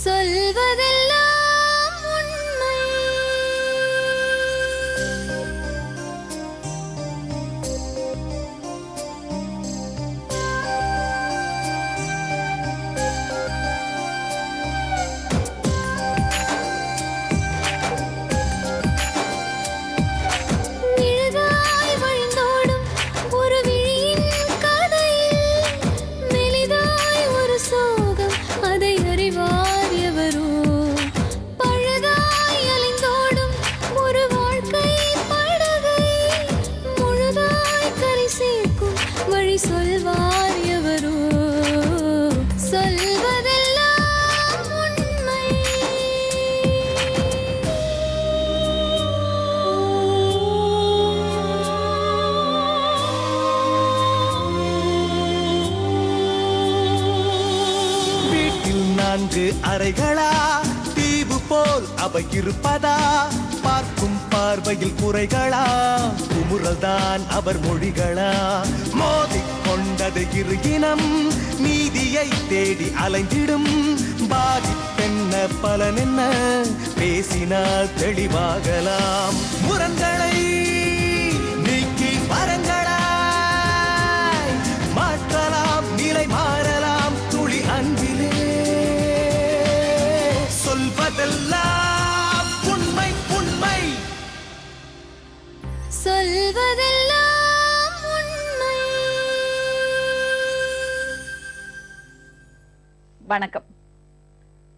சொல்வதெல்லாம் உண்மை. நிழலாய் வழிந்தோடும் ஒரு விழியின் கதையில் மெலிதாய் ஒரு சோகம், அதை அறிவார் எவரோ. பழுதாய் அலைந்தோடும் ஒரு வாழ்க்கை படகை முழுதாய் கரை சேர்க்கும் வழி சொல்வார் எவரோ. சொல்வதெல்லாம் உண்மை. வீட்டில் 4 அறைகளா, தீவு போல் அவை இருப்பதா? பார்க்கும் பார்வையில் குறைகளா, குமுறல்தான் அவர் மொழிகளா? மோதிக் கொண்டது இரு இனம், நீதியை தேடி அலைந்திடும். பாதிப்பென்ன பலன் என்ன, பேசினால் தெளிவாகலாம். முரண்களை நீக்கி வரங்களாய் மாற்றலாம், நிலை மாறலாம் துளி அன்பிலே. சொல்வதெல்லாம் உண்மை உண்மை. சொல்வதெல்லாம் உண்மை. வணக்கம்.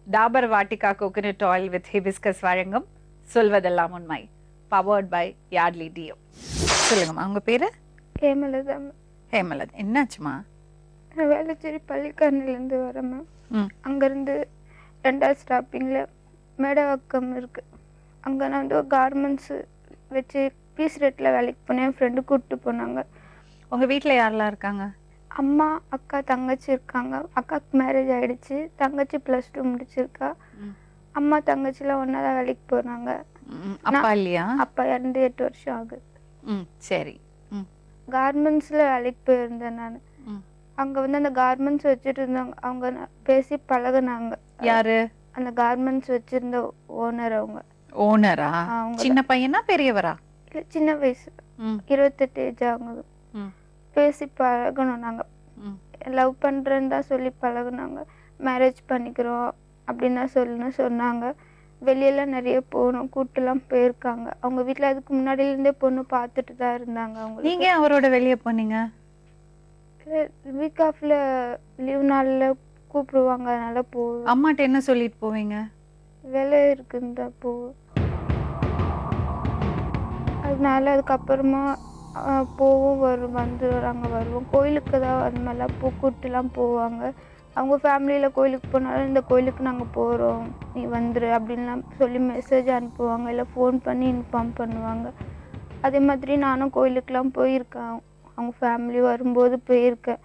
Dabur Vatika coconut oil with hibiscus வழங்கும் சொல்வதெல்லாம் உண்மை, பவர்ட் பை யார்ட்லி டியோ. சொல்லுங்கம்மா, உங்க பேரு? ஹேமலதா. ஹேமலத். என்னாச்சுமா? நான் வேளச்சேரி பள்ளிக்கரணையிலேருந்து வரேன் மேம். ம். அங்கேருந்து 2வது ஸ்டாப்பிங்கில் மேடவாக்கம் இருக்குது. அங்கே நான் வந்து ஒரு கார்மெண்ட்ஸு வச்சு பீஸ் ரேட்டில் வேலைக்கு போனேன். என் ஃப்ரெண்டு கூப்பிட்டு போனாங்க. உங்க வீட்ல யாரெல்லாம் இருக்காங்க? அம்மா, அக்கா, தங்கச்சி இருக்காங்க. அக்காவுக்கு மேரேஜ் ஆகிடுச்சு. தங்கச்சி +2 முடிச்சிருக்கா. அம்மா தங்கச்சிலாம் ஒன்றா தான் வேலைக்கு போகிறாங்க. அப்பா இல்லையா? அப்பா இறந்து 8 வருஷம் ஆகுது. சரி. கார்மெண்ட்ஸில் வேலைக்கு போயிருந்தேன் நான். அங்கே வந்து அந்த கார்மெண்ட்ஸ் வச்சுட்டு இருந்தாங்க. அவங்க பேசி பழகுனாங்க. யாரு? அந்த கார்மெண்ட்ஸ் வச்சிருந்த ஓனர். அவங்க ஓனரா? அவங்க சின்ன பையனா பெரியவரா? இல்லை, சின்ன வயசு, 28 ஏஜ் ஆகுது. பேசி பழகணும். நாங்கள் லவ் பண்ணுறேன்னு தான் சொல்லி பழகுனாங்க. மேரேஜ் பண்ணிக்கிறோம் அப்படின்னு தான் சொன்னாங்க. வெளியெல்லாம் நிறைய போகணும், கூட்டெல்லாம் போயிருக்காங்க. அவங்க வீட்டில் அதுக்கு முன்னாடியிலேருந்தே பொண்ணு பார்த்துட்டு தான் இருந்தாங்க. அவங்க நீங்க அவரோட வெளியே போனீங்க? வீக் ஆஃப்ல லீவ் நாளில் கூப்பிடுவாங்க, அதனால போவோம். அம்மாட்ட என்ன சொல்லிட்டு போவீங்க? வேலை இருக்குன்னு தான் போவோம். அதனால அதுக்கப்புறமா போவோம், வந்துடுறாங்க, வருவோம். கோயிலுக்கு தான் அந்த மாதிரிலாம் கூப்பிட்டுலாம் போவாங்க. அவங்க ஃபேமிலியில் கோயிலுக்கு போனாலும் இந்த கோயிலுக்கு நாங்கள் போகிறோம், நீ வந்துரு அப்படின்லாம் சொல்லி மெசேஜ் அனுப்புவாங்க, இல்லை ஃபோன் பண்ணி இன்ஃபார்ம் பண்ணுவாங்க. அதே மாதிரி நானும் கோயிலுக்கெலாம் போயிருக்கேன். அவங்க ஃபேமிலி வரும்போது போயிருக்கேன்.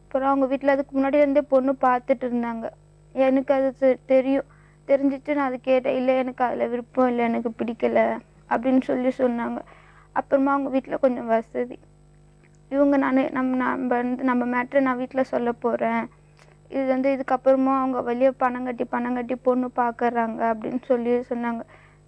அப்புறம் அவங்க வீட்டில் அதுக்கு முன்னாடி இருந்தே பொண்ணு பார்த்துட்டு இருந்தாங்க. எனக்கு அது தெரியும். தெரிஞ்சிட்டு நான் அது கேட்டேன். இல்லை, எனக்கு அதில் விருப்பம் இல்லை, எனக்கு பிடிக்கலை அப்படின்னு சொன்னாங்க. அப்புறமா அவங்க வீட்டில் கொஞ்சம் வசதி. இவங்க நம்ம மேட்ரை நான் வீட்டில் சொல்ல போகிறேன், இது வந்து இதுக்கப்புறமா அவங்க வெளியே பணம் கட்டி பொண்ணு பார்க்குறாங்க அப்படின்னு சொன்னாங்க.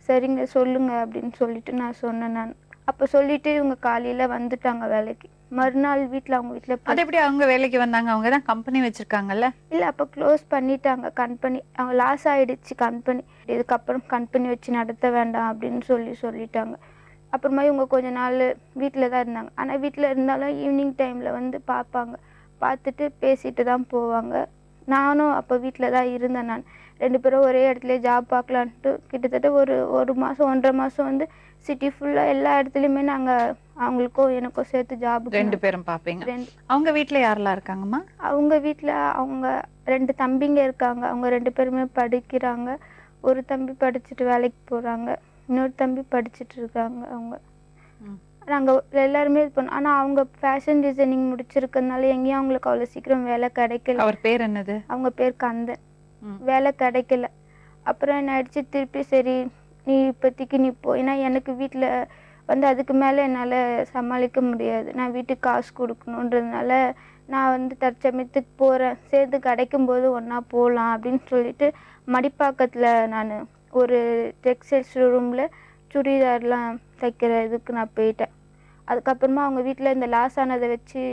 சரிங்க சொல்லுங்க அப்படின்னு சொல்லிட்டு நான் சொன்னேன். நான் அப்போ சொல்லிட்டு இவங்க காலையில் வந்துட்டாங்க வேலைக்கு. மறுநாள் வீட்டில் அவங்க வீட்டில் அது எப்படி அவங்க வேலைக்கு வந்தாங்க? அவங்க தான் கம்பெனி வச்சுருக்காங்கல்ல? இல்லை, அப்போ க்ளோஸ் பண்ணிட்டாங்க கம்பெனி. அவங்க லாஸ் ஆகிடுச்சு கம்பெனி. இதுக்கப்புறம் கம்பெனி வச்சு நடத்த வேண்டாம் அப்படின்னு சொல்லிட்டாங்க. அப்புறமா இவங்க கொஞ்ச நாள் வீட்டில் தான் இருந்தாங்க. ஆனால் வீட்டில் இருந்தாலும் ஈவினிங் டைமில் வந்து பார்ப்பாங்க. பார்த்துட்டு பேசிட்டு தான் போவாங்க. நானும் அப்போ வீட்டில் தான் இருந்தேன். நான் 2 பேரும் ஒரே இடத்துல ஜாப் பார்க்கலான்ட்டு கிட்டத்தட்ட ஒரு மாதம் 1.5 மாதம் வந்து சிட்டி ஃபுல்லாக எல்லா இடத்துலையுமே நாங்கள் அவங்களுக்கும் எனக்கும் சேர்த்து ஜாப் 2 பேரும் பார்ப்பீங்க. அவங்க வீட்டில் யாரெல்லாம் இருக்காங்கம்மா? அவங்க வீட்டில் அவங்க 2 தம்பிங்க இருக்காங்க. அவங்க 2 பேருமே படிக்கிறாங்க. ஒரு தம்பி படிச்சுட்டு வேலைக்கு போகிறாங்க, இன்னொரு தம்பி படிச்சுட்டு இருக்காங்க. அவங்க நாங்கள் எல்லாருமே இது பண்ணோம். ஆனால் அவங்க ஃபேஷன் டிசைனிங் முடிச்சிருக்கிறதுனால எங்கேயும் அவங்களுக்கு அவ்வளோ சீக்கிரம் வேலை கிடைக்கல. அவர் பேர் என்னது? அவங்க பேர் கந்தன். வேலை கிடைக்கல. அப்புறம் என்ன ஆயிடுச்சு, திருப்பி சரி நீ இப்போதைக்கு நீ போ, ஏன்னா எனக்கு வீட்டில் வந்து அதுக்கு மேலே என்னால் சமாளிக்க முடியாது. நான் வீட்டுக்கு காசு கொடுக்கணுன்றதுனால நான் வந்து தற்சமயத்துக்கு போகிறேன், சேர்த்து கிடைக்கும்போது ஒன்றா போகலாம் அப்படின்னு சொல்லிட்டு மடிப்பாக்கத்தில் நான் ஒரு டெக்ஸ்டைல்ஸ் ஷோரூமில் சுடிதார்லாம் தைக்கிற இதுக்கு நான் போயிட்டேன். அதுக்கப்புறமா அவங்க வீட்டில் இந்த லாஸ் ஆனதை வச்சு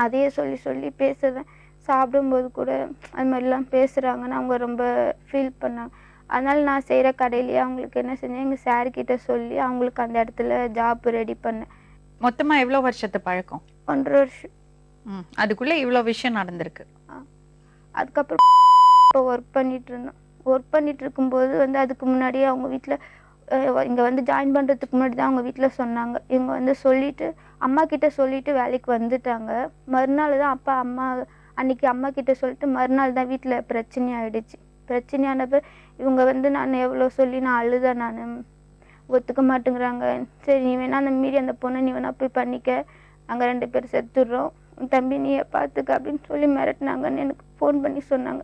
அதையே சொல்லி சொல்லி பேசுகிறேன். சாப்பிடும்போது கூட அது மாதிரிலாம் பேசுகிறாங்கன்னு அவங்க ரொம்ப ஃபீல் பண்ணாங்க. அதனால் நான் செய்கிற கடையிலேயே அவங்களுக்கு என்ன செஞ்சேன், எங்கள் சார்கிட்ட சொல்லி அவங்களுக்கு அந்த இடத்துல ஜாப் ரெடி பண்ணேன். மொத்தமா எவ்வளோ வருஷத்து பழக்கம்? 1.5 வருஷம். அதுக்குள்ள இவ்வளோ விஷயம் நடந்திருக்கு. அதுக்கப்புறம் இப்போ ஒர்க் பண்ணிட்டு இருந்தோம். ஒர்க் பண்ணிட்டு இருக்கும்போது வந்து அதுக்கு முன்னாடியே அவங்க வீட்டில் இங்கே வந்து ஜாயின் பண்ணுறதுக்கு முன்னாடி தான் அவங்க வீட்டில் சொன்னாங்க. இவங்க வந்து சொல்லிவிட்டு அம்மா கிட்ட சொல்லிவிட்டு வேலைக்கு வந்துட்டாங்க. மறுநாள் தான் அம்மா அன்றைக்கி அம்மா கிட்ட சொல்லிட்டு மறுநாள் தான் வீட்டில் பிரச்சனையாயிடுச்சு. பிரச்சனையானப்போ இவங்க வந்து நான் எவ்வளோ சொல்லி நான் அழுதேன். நான் ஒத்துக்க மாட்டேங்கிறாங்க. சரி நீ வேணா அந்த மீறி அந்த பொண்ணை நீ வேணா போய் பண்ணிக்க, நாங்கள் 2 பேர் செத்துடுறோம், உன் தம்பி நீயே பார்த்துக்க அப்படின்னு சொல்லி மிரட்டினாங்கன்னு எனக்கு ஃபோன் பண்ணி சொன்னாங்க.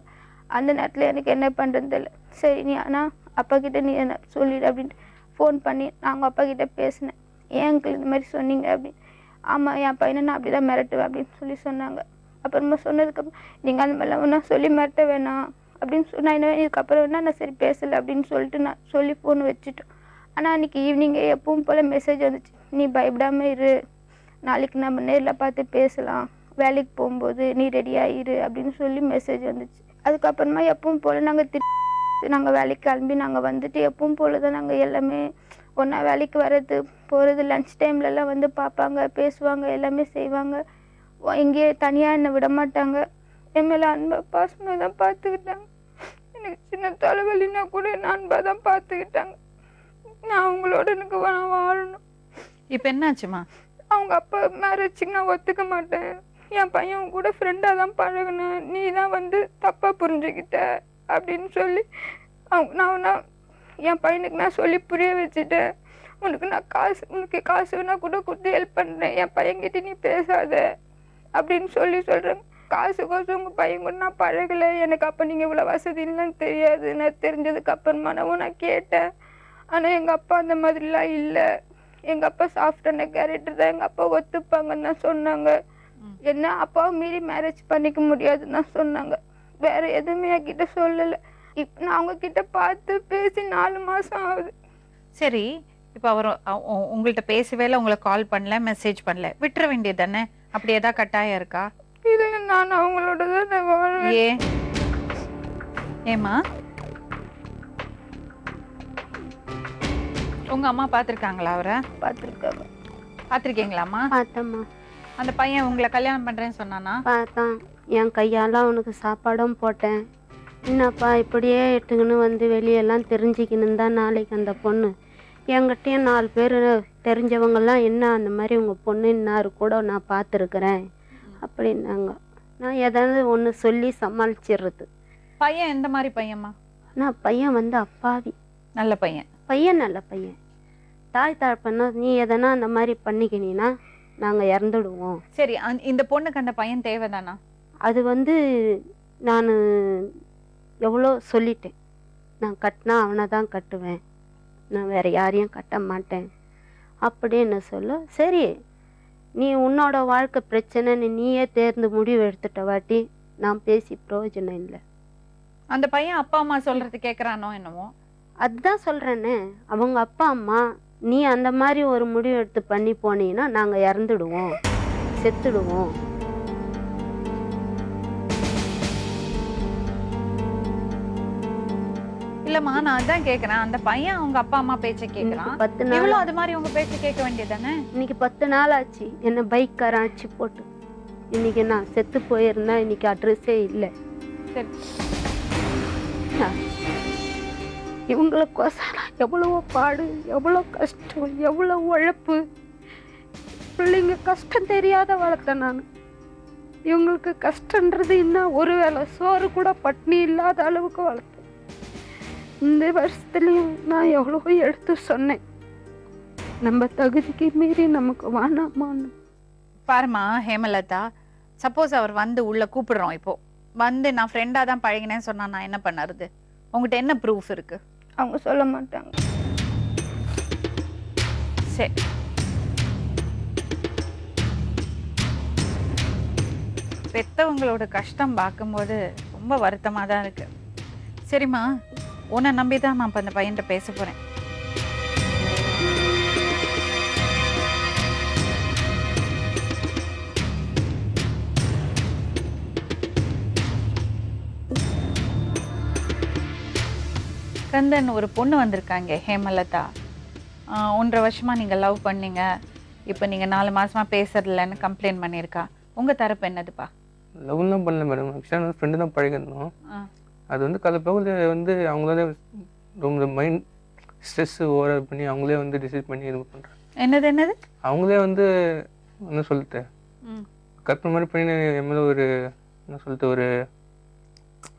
அந்த நேரத்தில் எனக்கு என்ன பண்ணுறதுன்னு தெரியல. சரி நீ ஆனால் அப்பா கிட்டே நீ என்ன சொல்லிடு அப்படின்ட்டு ஃபோன் பண்ணி நாங்கள் அப்பா கிட்டே பேசினேன். ஏன் அங்கிள் இந்த மாதிரி சொன்னீங்க அப்படின்னு. ஆமாம் என் பையனை நான் அப்படி தான் மிரட்டுவேன் அப்படின்னு சொல்லி சொன்னாங்க. அப்புறமா சொன்னதுக்கப்புறம் நீங்கள் அந்த மாதிரிலாம் வேணா சொல்லி மிரட்ட வேணாம் அப்படின்னு நான் என்ன இதுக்கப்புறம் வேணா நான் சரி பேசலை அப்படின்னு சொல்லிட்டு நான் சொல்லி ஃபோன் வச்சுட்டோம். ஆனால் அன்றைக்கி ஈவினிங்கே எப்பவும் போல் மெசேஜ் வந்துச்சு, நீ பயப்படாமல் இரு, நாளைக்கு நம்ம நேரில் பார்த்து பேசலாம், வேலைக்கு போகும்போது நீ ரெடியாக இரு அப்படின்னு சொல்லி மெசேஜ் வந்துச்சு. அதுக்கப்புறமா எப்பவும் போல் நாங்கள் வேலைக்கு கிளம்பி நாங்கள் வந்துட்டு எப்பவும் போல் தான் நாங்கள் எல்லாமே ஒன்றா வேலைக்கு வர்றது போகிறது. லன்ச் டைம்லலாம் வந்து பார்ப்பாங்க, பேசுவாங்க, எல்லாமே செய்வாங்க. எங்கேயே தனியாக என்னை விட மாட்டாங்க. என் மேலே அன்பாக பாசமாக தான் பார்த்துக்கிட்டாங்க. எனக்கு சின்ன தலைவலினா கூட என்ன அன்பாக தான் பார்த்துக்கிட்டாங்க. நான் அவங்களோட எனக்கு வாழணும். இப்போ என்னாச்சுமா? அவங்க அப்பா மேரேஜுக்கு நான் ஒத்துக்க மாட்டேன், என் பையன் கூட ஃப்ரெண்டாக தான் பழகினேன், நீ தான் வந்து தப்பாக புரிஞ்சுக்கிட்ட அப்படின்னு சொல்லி நான் என் பையனுக்கு நான் சொல்லி புரிய வச்சுட்டேன். உனக்கு காசு வேணா கூட கொடுத்து ஹெல்ப் பண்ணுறேன், என் பையன்கிட்ட நீ பேசாத அப்படின்னு சொல்கிறேன். காசுக்கோசம் உங்கள் பையன் கூட நான் பழகலை, எனக்கு அப்போ நீங்கள் இவ்வளோ வசதிலாம் தெரியாது. நான் தெரிஞ்சதுக்கு அப்புறமானவும் நான் கேட்டேன். ஆனால் எங்கள் அப்பா அந்த மாதிரிலாம் இல்லை, எங்கள் அப்பா சாஃப்டான கேரக்டர் தான், எங்கள் அப்பா ஒத்துப்பாங்கன்னு தான் சொன்னாங்க. என்ன அப்பாவை மீறி மேரேஜ் பண்ணிக்க முடியாதுன்னு தான் சொன்னாங்க. வேறு எதுவுமே என்கிட்ட சொல்லலை. இப்போ நான் அவங்கக்கிட்ட பார்த்து பேசி 4 மாதம் ஆகுது. சரி, இப்போ அவர் உங்கள்கிட்ட பேசவே இல்லை, உங்களை கால் பண்ணல, மெசேஜ் பண்ணல, விட்டுற வேண்டியது தானே? அப்படி ஏதாவது கட்டாயம் இருக்கா? இல்லை, நான் அவங்களோட தான் வாழ்வேன். ஏம்மா உங்க அம்மா பார்த்துருக்காங்களா? அவரை பார்த்துருக்காங்க. பார்த்துருக்கீங்களாம்மா? பார்த்தம்மா. அந்த பையன் உங்களை கல்யாணம் பண்ணுறேன்னு சொன்னானா? பார்த்தான். என் கையால் அவனுக்கு சாப்பாடும் போட்டேன். என்னப்பா இப்படியே எட்டுக்குன்னு வந்து வெளியெல்லாம் தெரிஞ்சுக்கணும் தான் நாளைக்கு அந்த பொண்ணு என்கிட்டயும் 4 பேர் தெரிஞ்சவங்கெல்லாம் என்ன அந்த மாதிரி உங்கள் பொண்ணு இன்னாரு கூட நான் பார்த்துருக்குறேன் அப்படின்னாங்க. நான் ஏதாவது ஒன்று சொல்லி சமாளிச்சிடுறது. பையன் எந்த மாதிரி பையன்மா? நான் பையன் வந்து அப்பாவி. நல்ல பையன்? பையன் நல்ல பையன். தாய் தாழ்ப்பண்ணா நீ எதனா அந்த மாதிரி பண்ணிக்கினீன்னா நாங்கள் இறந்துடுவோம். சரி, இந்த பொண்ணுக்கு அந்த பையன் தேவைதானா? அது வந்து நான் எவ்வளோ சொல்லிட்டேன், நான் கட்டினா அவனை தான் கட்டுவேன், நான் வேறு யாரையும் கட்ட மாட்டேன் அப்படின்னு சொல்ல. சரி நீ உன்னோட வாழ்க்கை பிரச்சனைன்னு நீயே தேர்ந்து முடிவு எடுத்துட்ட வாட்டி நான் பேசி பிரயோஜனம் இல்லை. அந்த பையன் அப்பா அம்மா சொல்றது கேட்குறானோ என்னமோ? அதுதான் சொல்கிறேன்னு, அவங்க அப்பா அம்மா நீ அந்த மாதிரி ஒரு முடிவு எடுத்து பண்ணி போனீங்கன்னா நாங்கள் இறந்துடுவோம், செத்துடுவோம். இல்லம்மா, நான் அதான் கேக்குறேன், அந்த பையன் அவங்க அப்பா அம்மா பேச்ச கேக்குறான், 10 நாள் இவ்வளவு அது மாதிரி உங்க பேச்ச கேட்க வேண்டியதானே? இன்னைக்கு 10 நாள் ஆச்சு என்ன பைக்காரன் அடிச்சு போட்டு. இன்னைக்கு நான் செத்து போயிருந்தா இன்னைக்கு அட்ரஸே இல்லை. சரி, இவங்களுக்கோசரம் எவ்வளவோ பாடு, எவ்வளோ கஷ்டம், எவ்வளோ உழைப்பு. பிள்ளைங்க கஷ்டம் தெரியாத வளர்த்தேன் நான். இவங்களுக்கு கஷ்டன்றது இன்னும் ஒரு வேளை சோறு கூட பட்னி இல்லாத அளவுக்கு வளர்த்தேன். இந்த வருஷத்துலையும் நான் எவ்வளவோ எடுத்து சொன்னேன், நம்ம தகுதிக்கு மீறி நமக்கு வேணாமான்னு. பாருமா ஹேமலதா, சப்போஸ் அவர் வந்து உள்ள கூப்பிடுறோம், இப்போ வந்து நான் ஃப்ரெண்டா தான் பழகினேன்னு சொன்னா நான் என்ன பண்ணுறது? உங்ககிட்ட என்ன ப்ரூஃப் இருக்கு? அவங்க சொல்ல மாட்டாங்க. சரி, பெத்தவங்களோட கஷ்டம் பார்க்கும்போது ரொம்ப வருத்தமாக தான் இருக்கு. சரிம்மா, உன்னை நம்பி தான் நான் இப்போ அந்த பையன்கிட்ட பேச போகிறேன். கந்தன், ஒரு பொண்ணு வந்திருக்காங்க, ஹேமலதா. 1.5 வருஷமா நீங்கள் லவ் பண்ணீங்க, இப்போ நீங்கள் 4 மாசமா பேசுறதில்லன்னு கம்ப்ளைண்ட் பண்ணியிருக்கா. உங்கள் தரப்பு என்னதுப்பா? லவ்லாம் பண்ணல மேடம். ஆக்சுவலாக ஃப்ரெண்டு தான் பழகிருந்தோம். அது வந்து கலப்பகுதி வந்து அவங்களே ரொம்ப மைண்ட் ஸ்ட்ரெஸ் ஓவர் பண்ணி அவங்களே வந்து டிசைட் பண்ணி இது பண்ணுறாங்க. என்னது அவங்களே வந்து என்ன சொல்லிட்டு கற்பனை மாதிரி பண்ணி என் மேலே ஒரு என்ன சொல்லிட்டு ஒரு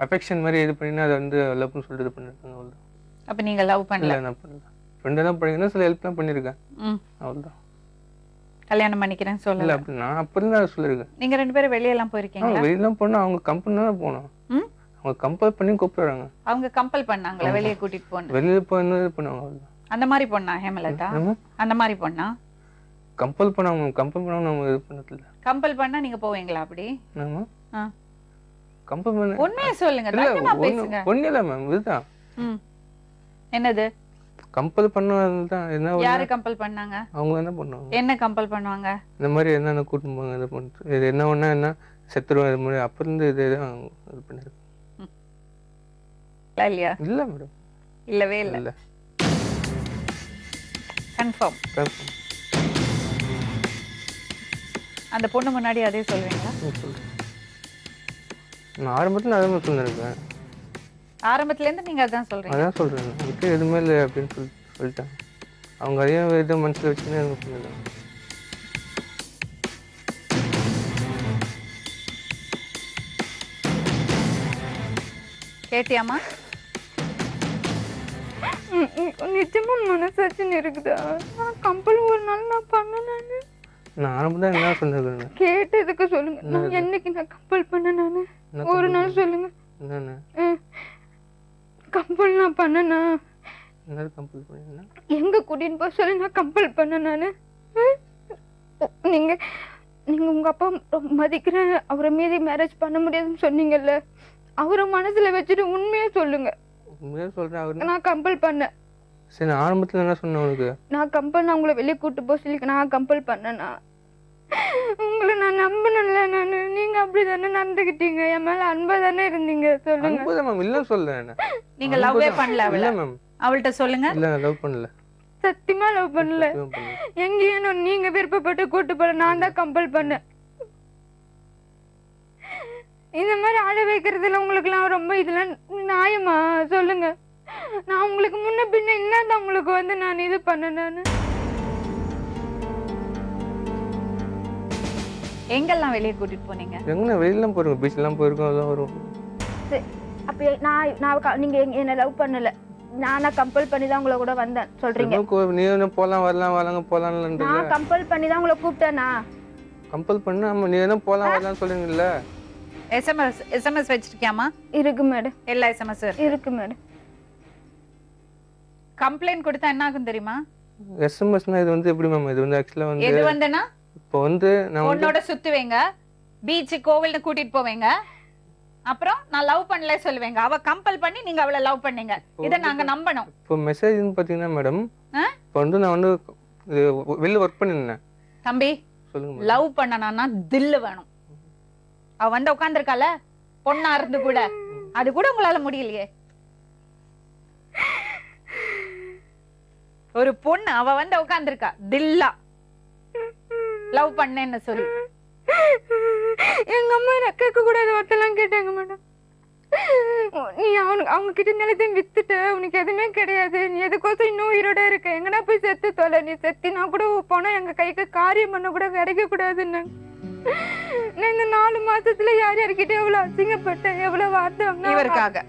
அஃபெக்ஷன் மாதிரி இது பண்ணி அதை வந்து லவ்னு சொல்லிட்டு இது பண்ணிருக்காங்க. அவ்வளோதான். அப்போ நீங்கள் லவ் பண்ணல? நான் பண்ணல. ஃப்ரெண்டு தான் பழகினா சில ஹெல்ப்லாம் பண்ணியிருக்கேன். அவ்வளோதான். கல்யாணம் பண்ணிக்கிறேன்னு சொல்லல? இல்லை, அப்படி நான் அப்போ தான் சொல்லியிருக்கேன். நீங்கள் 2 பேரும் வெளியெல்லாம் போயிருக்கீங்களா? வெளியெல்லாம் போனால் அவங்க கம்பெனி தான் போனோம். அவங்க கம்பல் பண்ணி கூப்பிடுறாங்க. அவங்க கம்பல் பண்ணாங்களா வெளியே கூட்டிட்டு போன? வெளியே போய் என்ன பண்ணுவாங்க? அந்த மாதிரி பொண்ணா ஹேமலதா? அந்த மாதிரி பொண்ணா? கம்பல் பண்ணாங்க. கம்பல் பண்ணாங்க. நம்ம இது பண்ணதில்லை. கம்பல் பண்ணா நீங்க போவீங்களா அப்படி? கம்பல் பண்ண உண்மையை சொல்லுங்க, தைரியமா பேசுங்க. ஒண்ணு இல்ல மேம், இதுதான். என்னது கம்பல் பண்ணதான்? என்ன யாரு கம்பல் பண்ணாங்க? அவங்க என்ன பண்ணுவாங்க? என்ன கம்பல் பண்ணுவாங்க? இந்த மாதிரி என்னென்ன கூட்டிட்டு போவாங்க, இது பண்ணிட்டு இது என்ன ஒண்ணா என்ன செத்துருவோம் இது மாதிரி அப்ப இருந்து இதுதான் இது பண்ணிருக்கேன். இல்லையா? இல்ல மேடம், இல்லவே இல்ல. கன்ஃபார்ம்? அந்த பொண்ணு முன்னாடி அதே சொல்வீங்களா? நான் ஆரம்பத்துல அதே மாதிரி சொல்லிருக்கேன். ஆரம்பத்துல இருந்து நீங்க அதான் சொல்றீங்க? அதான் சொல்றேன். அதுக்கு எதுவுமே இல்லை அப்படின்னு சொல்லிட்டேன். அவங்க அதே இதை மனசுல வச்சுன்னு எனக்கு சொல்லிடுறாங்க. கேட்டியாமா? நிஜமா மனசாட்சின்னு இருக்குதா? நான் கம்பல் ஒரு நாள் நான் பண்ணேன். நான் ஆரம்பத்தில் என்ன சொன்னேன் கேட்டதுக்கு சொல்லுங்க. நான் என்னைக்கு நான் கம்பல் பண்ணேன்? நானு ஒரு நாள் சொல்லுங்க. என்னென்ன கம்பல் நான் பண்ணேனா? என்ன கம்பல் பண்ணீங்கன்னா எங்க கூட்டின்னு போக சொல்லி நான் கம்பல் பண்ணேன். நானு நீங்க நீங்க உங்க அப்பா மதிக்கிறேன், அவரை மீறி மேரேஜ் பண்ண முடியாதுன்னு சொன்னீங்கல்ல, அவரை மனசுல வச்சுட்டு உண்மையா சொல்லுங்க. உண்மையா சொல்றேன். அவர் நான் கம்பல் பண்ணேன். சரி, நான் ஆரம்பத்துல என்ன சொன்னேன் உனக்கு? நான் கம்பல் நான் உங்களை வெளியே கூட்டு போக சொல்லி நான் கம்பல் பண்ணேனா? உங்களை நான் நம்பினல. நானு நீங்க அப்படிதானே நடந்துக்கிட்டீங்க, என் மேல அன்பா தானே இருந்தீங்க. சொல்லுங்க. அன்புதான் மேம், இல்ல சொல்றேன். நீங்க லவ்வே பண்ணல அவள? இல்ல மேம். அவள்கிட்ட சொல்லுங்க. இல்ல, லவ் பண்ணல. சத்தியமா லவ் பண்ணல. எங்கேயும் நீங்க விருப்பப்பட்டு கூட்டு போல, நான் தான் கம்பல் பண்ணேன். இந்த மாதிரி ஆட வைக்கிறதுல உங்களுக்கு எல்லாம் ரொம்ப இதெல்லாம் நியாயமா? சொல்லுங்க. நான் உங்களுக்கு முன்ன பின்ன என்னதான் உங்களுக்கு வந்து நான் இது பண்ணேன். நானு எங்கெல்லாம் வெளியே கூட்டிட்டு போனீங்க? எங்க வெளியெல்லாம் போறோம், பீச்லாம் போயிருக்கோம், அதெல்லாம் வரும். அப்ப நான் நீங்க என்ன லவ் பண்ணல, நானா கம்பல் பண்ணி தான் உங்களை கூட வந்தேன் சொல்றீங்க. நீ என்ன போலாம் வரலாம் வரலாங்க போலாம்ல? நான் கம்பல் பண்ணி தான் உங்களை கூப்பிட்டேனா? கம்பல் பண்ண ஆமா, நீ என்ன போலாம் வரலாம் சொல்றீங்கல்ல. எஸ்எம்எஸ் வச்சிருக்கியாமா? இருக்கு மேடம். எல்லா எஸ்எம்எஸ் இருக்கு மேடம். கம்ப்ளைண்ட் கொடுத்தா என்ன ஆகும் தெரியுமா? எஸ்எம்எஸ்னா இது வந்து எப்படி மேம்? இது வந்து ஆக்சுவலா வந்து எது வந்துனா இப்போ வந்து நான் உன்னோட சுத்துவேங்க, பீச் கோவில்னு கூட்டிட்டு போவேங்க, அப்புறம் நான் லவ் பண்ணல சொல்லுவேங்க. அவ கம்பல் பண்ணி நீங்க அவளை லவ் பண்ணீங்க, இத நாங்க நம்பணும். இப்போ மெசேஜ்னு பாத்தீங்கன்னா மேடம், இப்போ வந்து நான் வந்து வெளில ஒர்க் பண்ணிருந்தேன். தம்பி சொல்லுங்க. லவ் பண்ணனானா தில்லு வேணும். அவ வந்து உட்கார்ந்திருக்கால பொண்ணா இருந்து கூட, அது கூட உங்களால முடியலையே. ஒரு பொண்ணு அவ வந்து உட்கார்ந்திருக்கா தில்லா, லவ் பண்ணேன்னு சொல்லி. எங்க அம்மா நான் கேட்க கூடாது ஒருத்தெல்லாம் கேட்டாங்க மேடம். நீ அவங்க கிட்ட நிலத்தையும் வித்துட்ட, உனக்கு எதுவுமே கிடையாது, நீ எதுக்கோசம் இன்னும் உயிரோட இருக்க, எங்கன்னா போய் செத்து தொலை, நீ செத்தினா கூட போனா எங்க கைக்கு காரியம் பண்ண கூட கிடைக்க கூடாதுன்னு. நான் இந்த 4 மாசத்துல யார் யார்கிட்ட எவ்வளவு அசிங்கப்பட்டேன், எவ்வளவு வார்த்தை இவருக்காக.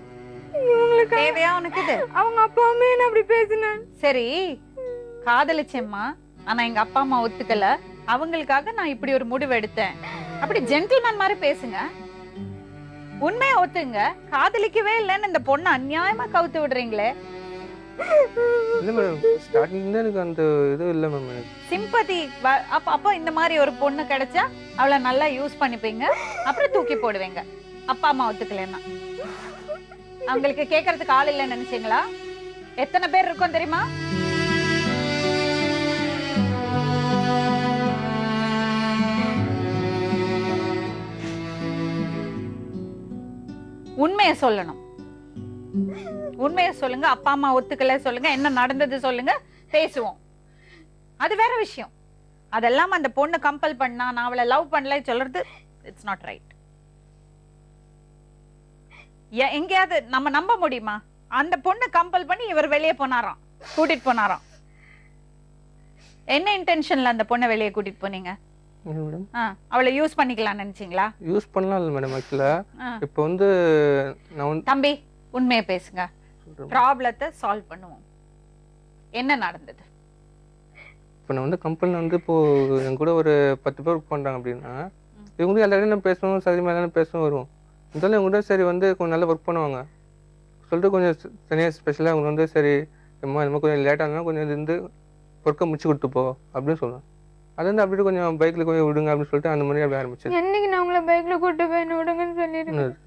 இவங்களுக்கு தேவையா உனக்கு இது? அவங்க அப்பாவுமே என்ன அப்படி பேசினேன். சரி, காதலிச்சேம்மா, ஆனா எங்க அப்பா அம்மா ஒத்துக்கல, அவங்களுக்காக நான் இப்படி ஒரு முடிவு எடுத்தேன், அப்படி ஜென்டில்மேன் மாதிரி பேசுங்க. உண்மையா ஒத்துங்க. காதலிக்கவே இல்லைன்னு இந்த பொண்ணு அநியாயமா கவுத்து விடுறீங்களே. இல்லை மேடம் ஸ்டார்டிங்ல எனக்கு அந்த இது இல்லை மேம் எனக்கு. சிம்பதி அப்போ இந்த மாதிரி ஒரு பொண்ணு கிடைச்சா அவளை நல்லா யூஸ் பண்ணிப்பீங்க, அப்புறம் தூக்கி போடுவீங்க அப்பா அம்மா ஒத்துக்கலைன்னா. அவங்களுக்கு கேட்கறதுக்கு ஆள் இல்லைன்னு நினைச்சீங்களா? எத்தனை பேர் இருக்கும் தெரியுமா? உண்மையை சொல்லணும், உண்மையை சொல்லுங்க. அப்பா அம்மா ஒத்துக்கல சொல்லுங்க, என்ன நடந்தது சொல்லுங்க, பேசுவோம். அது வேற விஷயம். அதெல்லாம் அந்த பொண்ணு கம்பல் பண்ணா நான் அவளை லவ் பண்ணல சொல்றது இட்ஸ் நாட் ரைட். எங்கேயாவது நம்ம நம்ப முடியுமா? அந்த பொண்ணு கம்பல் பண்ணி இவர் வெளியே போனாராம், கூட்டிட்டு போனாராம். என்ன இன்டென்ஷன்ல அந்த பொண்ணை வெளியே கூட்டிட்டு போனீங்க? மேடம் அவளை யூஸ் பண்ணிக்கலாம் நினைச்சீங்களா? யூஸ் பண்ணலாம் இல்லை மேடம். ஆக்சுவலா இப்போ வந்து நான் வந்து தம்பி உண்மையை பேசுங்க, ப்ராப்ளத்தை சால்வ் பண்ணுவோம். என்ன நடந்தது? இப்போ நான் வந்து கம்பெனியில் வந்து இப்போ என் கூட ஒரு 10 பேர் ஒர்க் பண்ணுறாங்க அப்படின்னா இவங்க கூட எல்லாரையும் நான் பேசணும், சரி மேலே பேசவும் வருவோம். இருந்தாலும் இவங்க கூட சரி வந்து கொஞ்சம் நல்லா ஒர்க் பண்ணுவாங்க சொல்லிட்டு கொஞ்சம் தனியாக ஸ்பெஷலாக அவங்க வந்து சரி அம்மா இந்த மாதிரி கொஞ்சம் லேட்டாக இருந்தாலும் கொஞ்சம் இருந்து ஒர்க்கை முடிச்சு கொடுத்துப்போ அப்படின்னு சொல்லுவேன். அது வந்து அப்படியே கொஞ்சம் பைக்கில் கொஞ்சம் விடுங்க அப்படின்னு சொல்லிட்டு அந்த மாதிரி அப்படி ஆரம்பிச்சு. என்னைக்கு நான் உங்களை பைக்ல கூட்டு போய் என்ன விடுங்கன்னு சொல்லிருக்கேன்.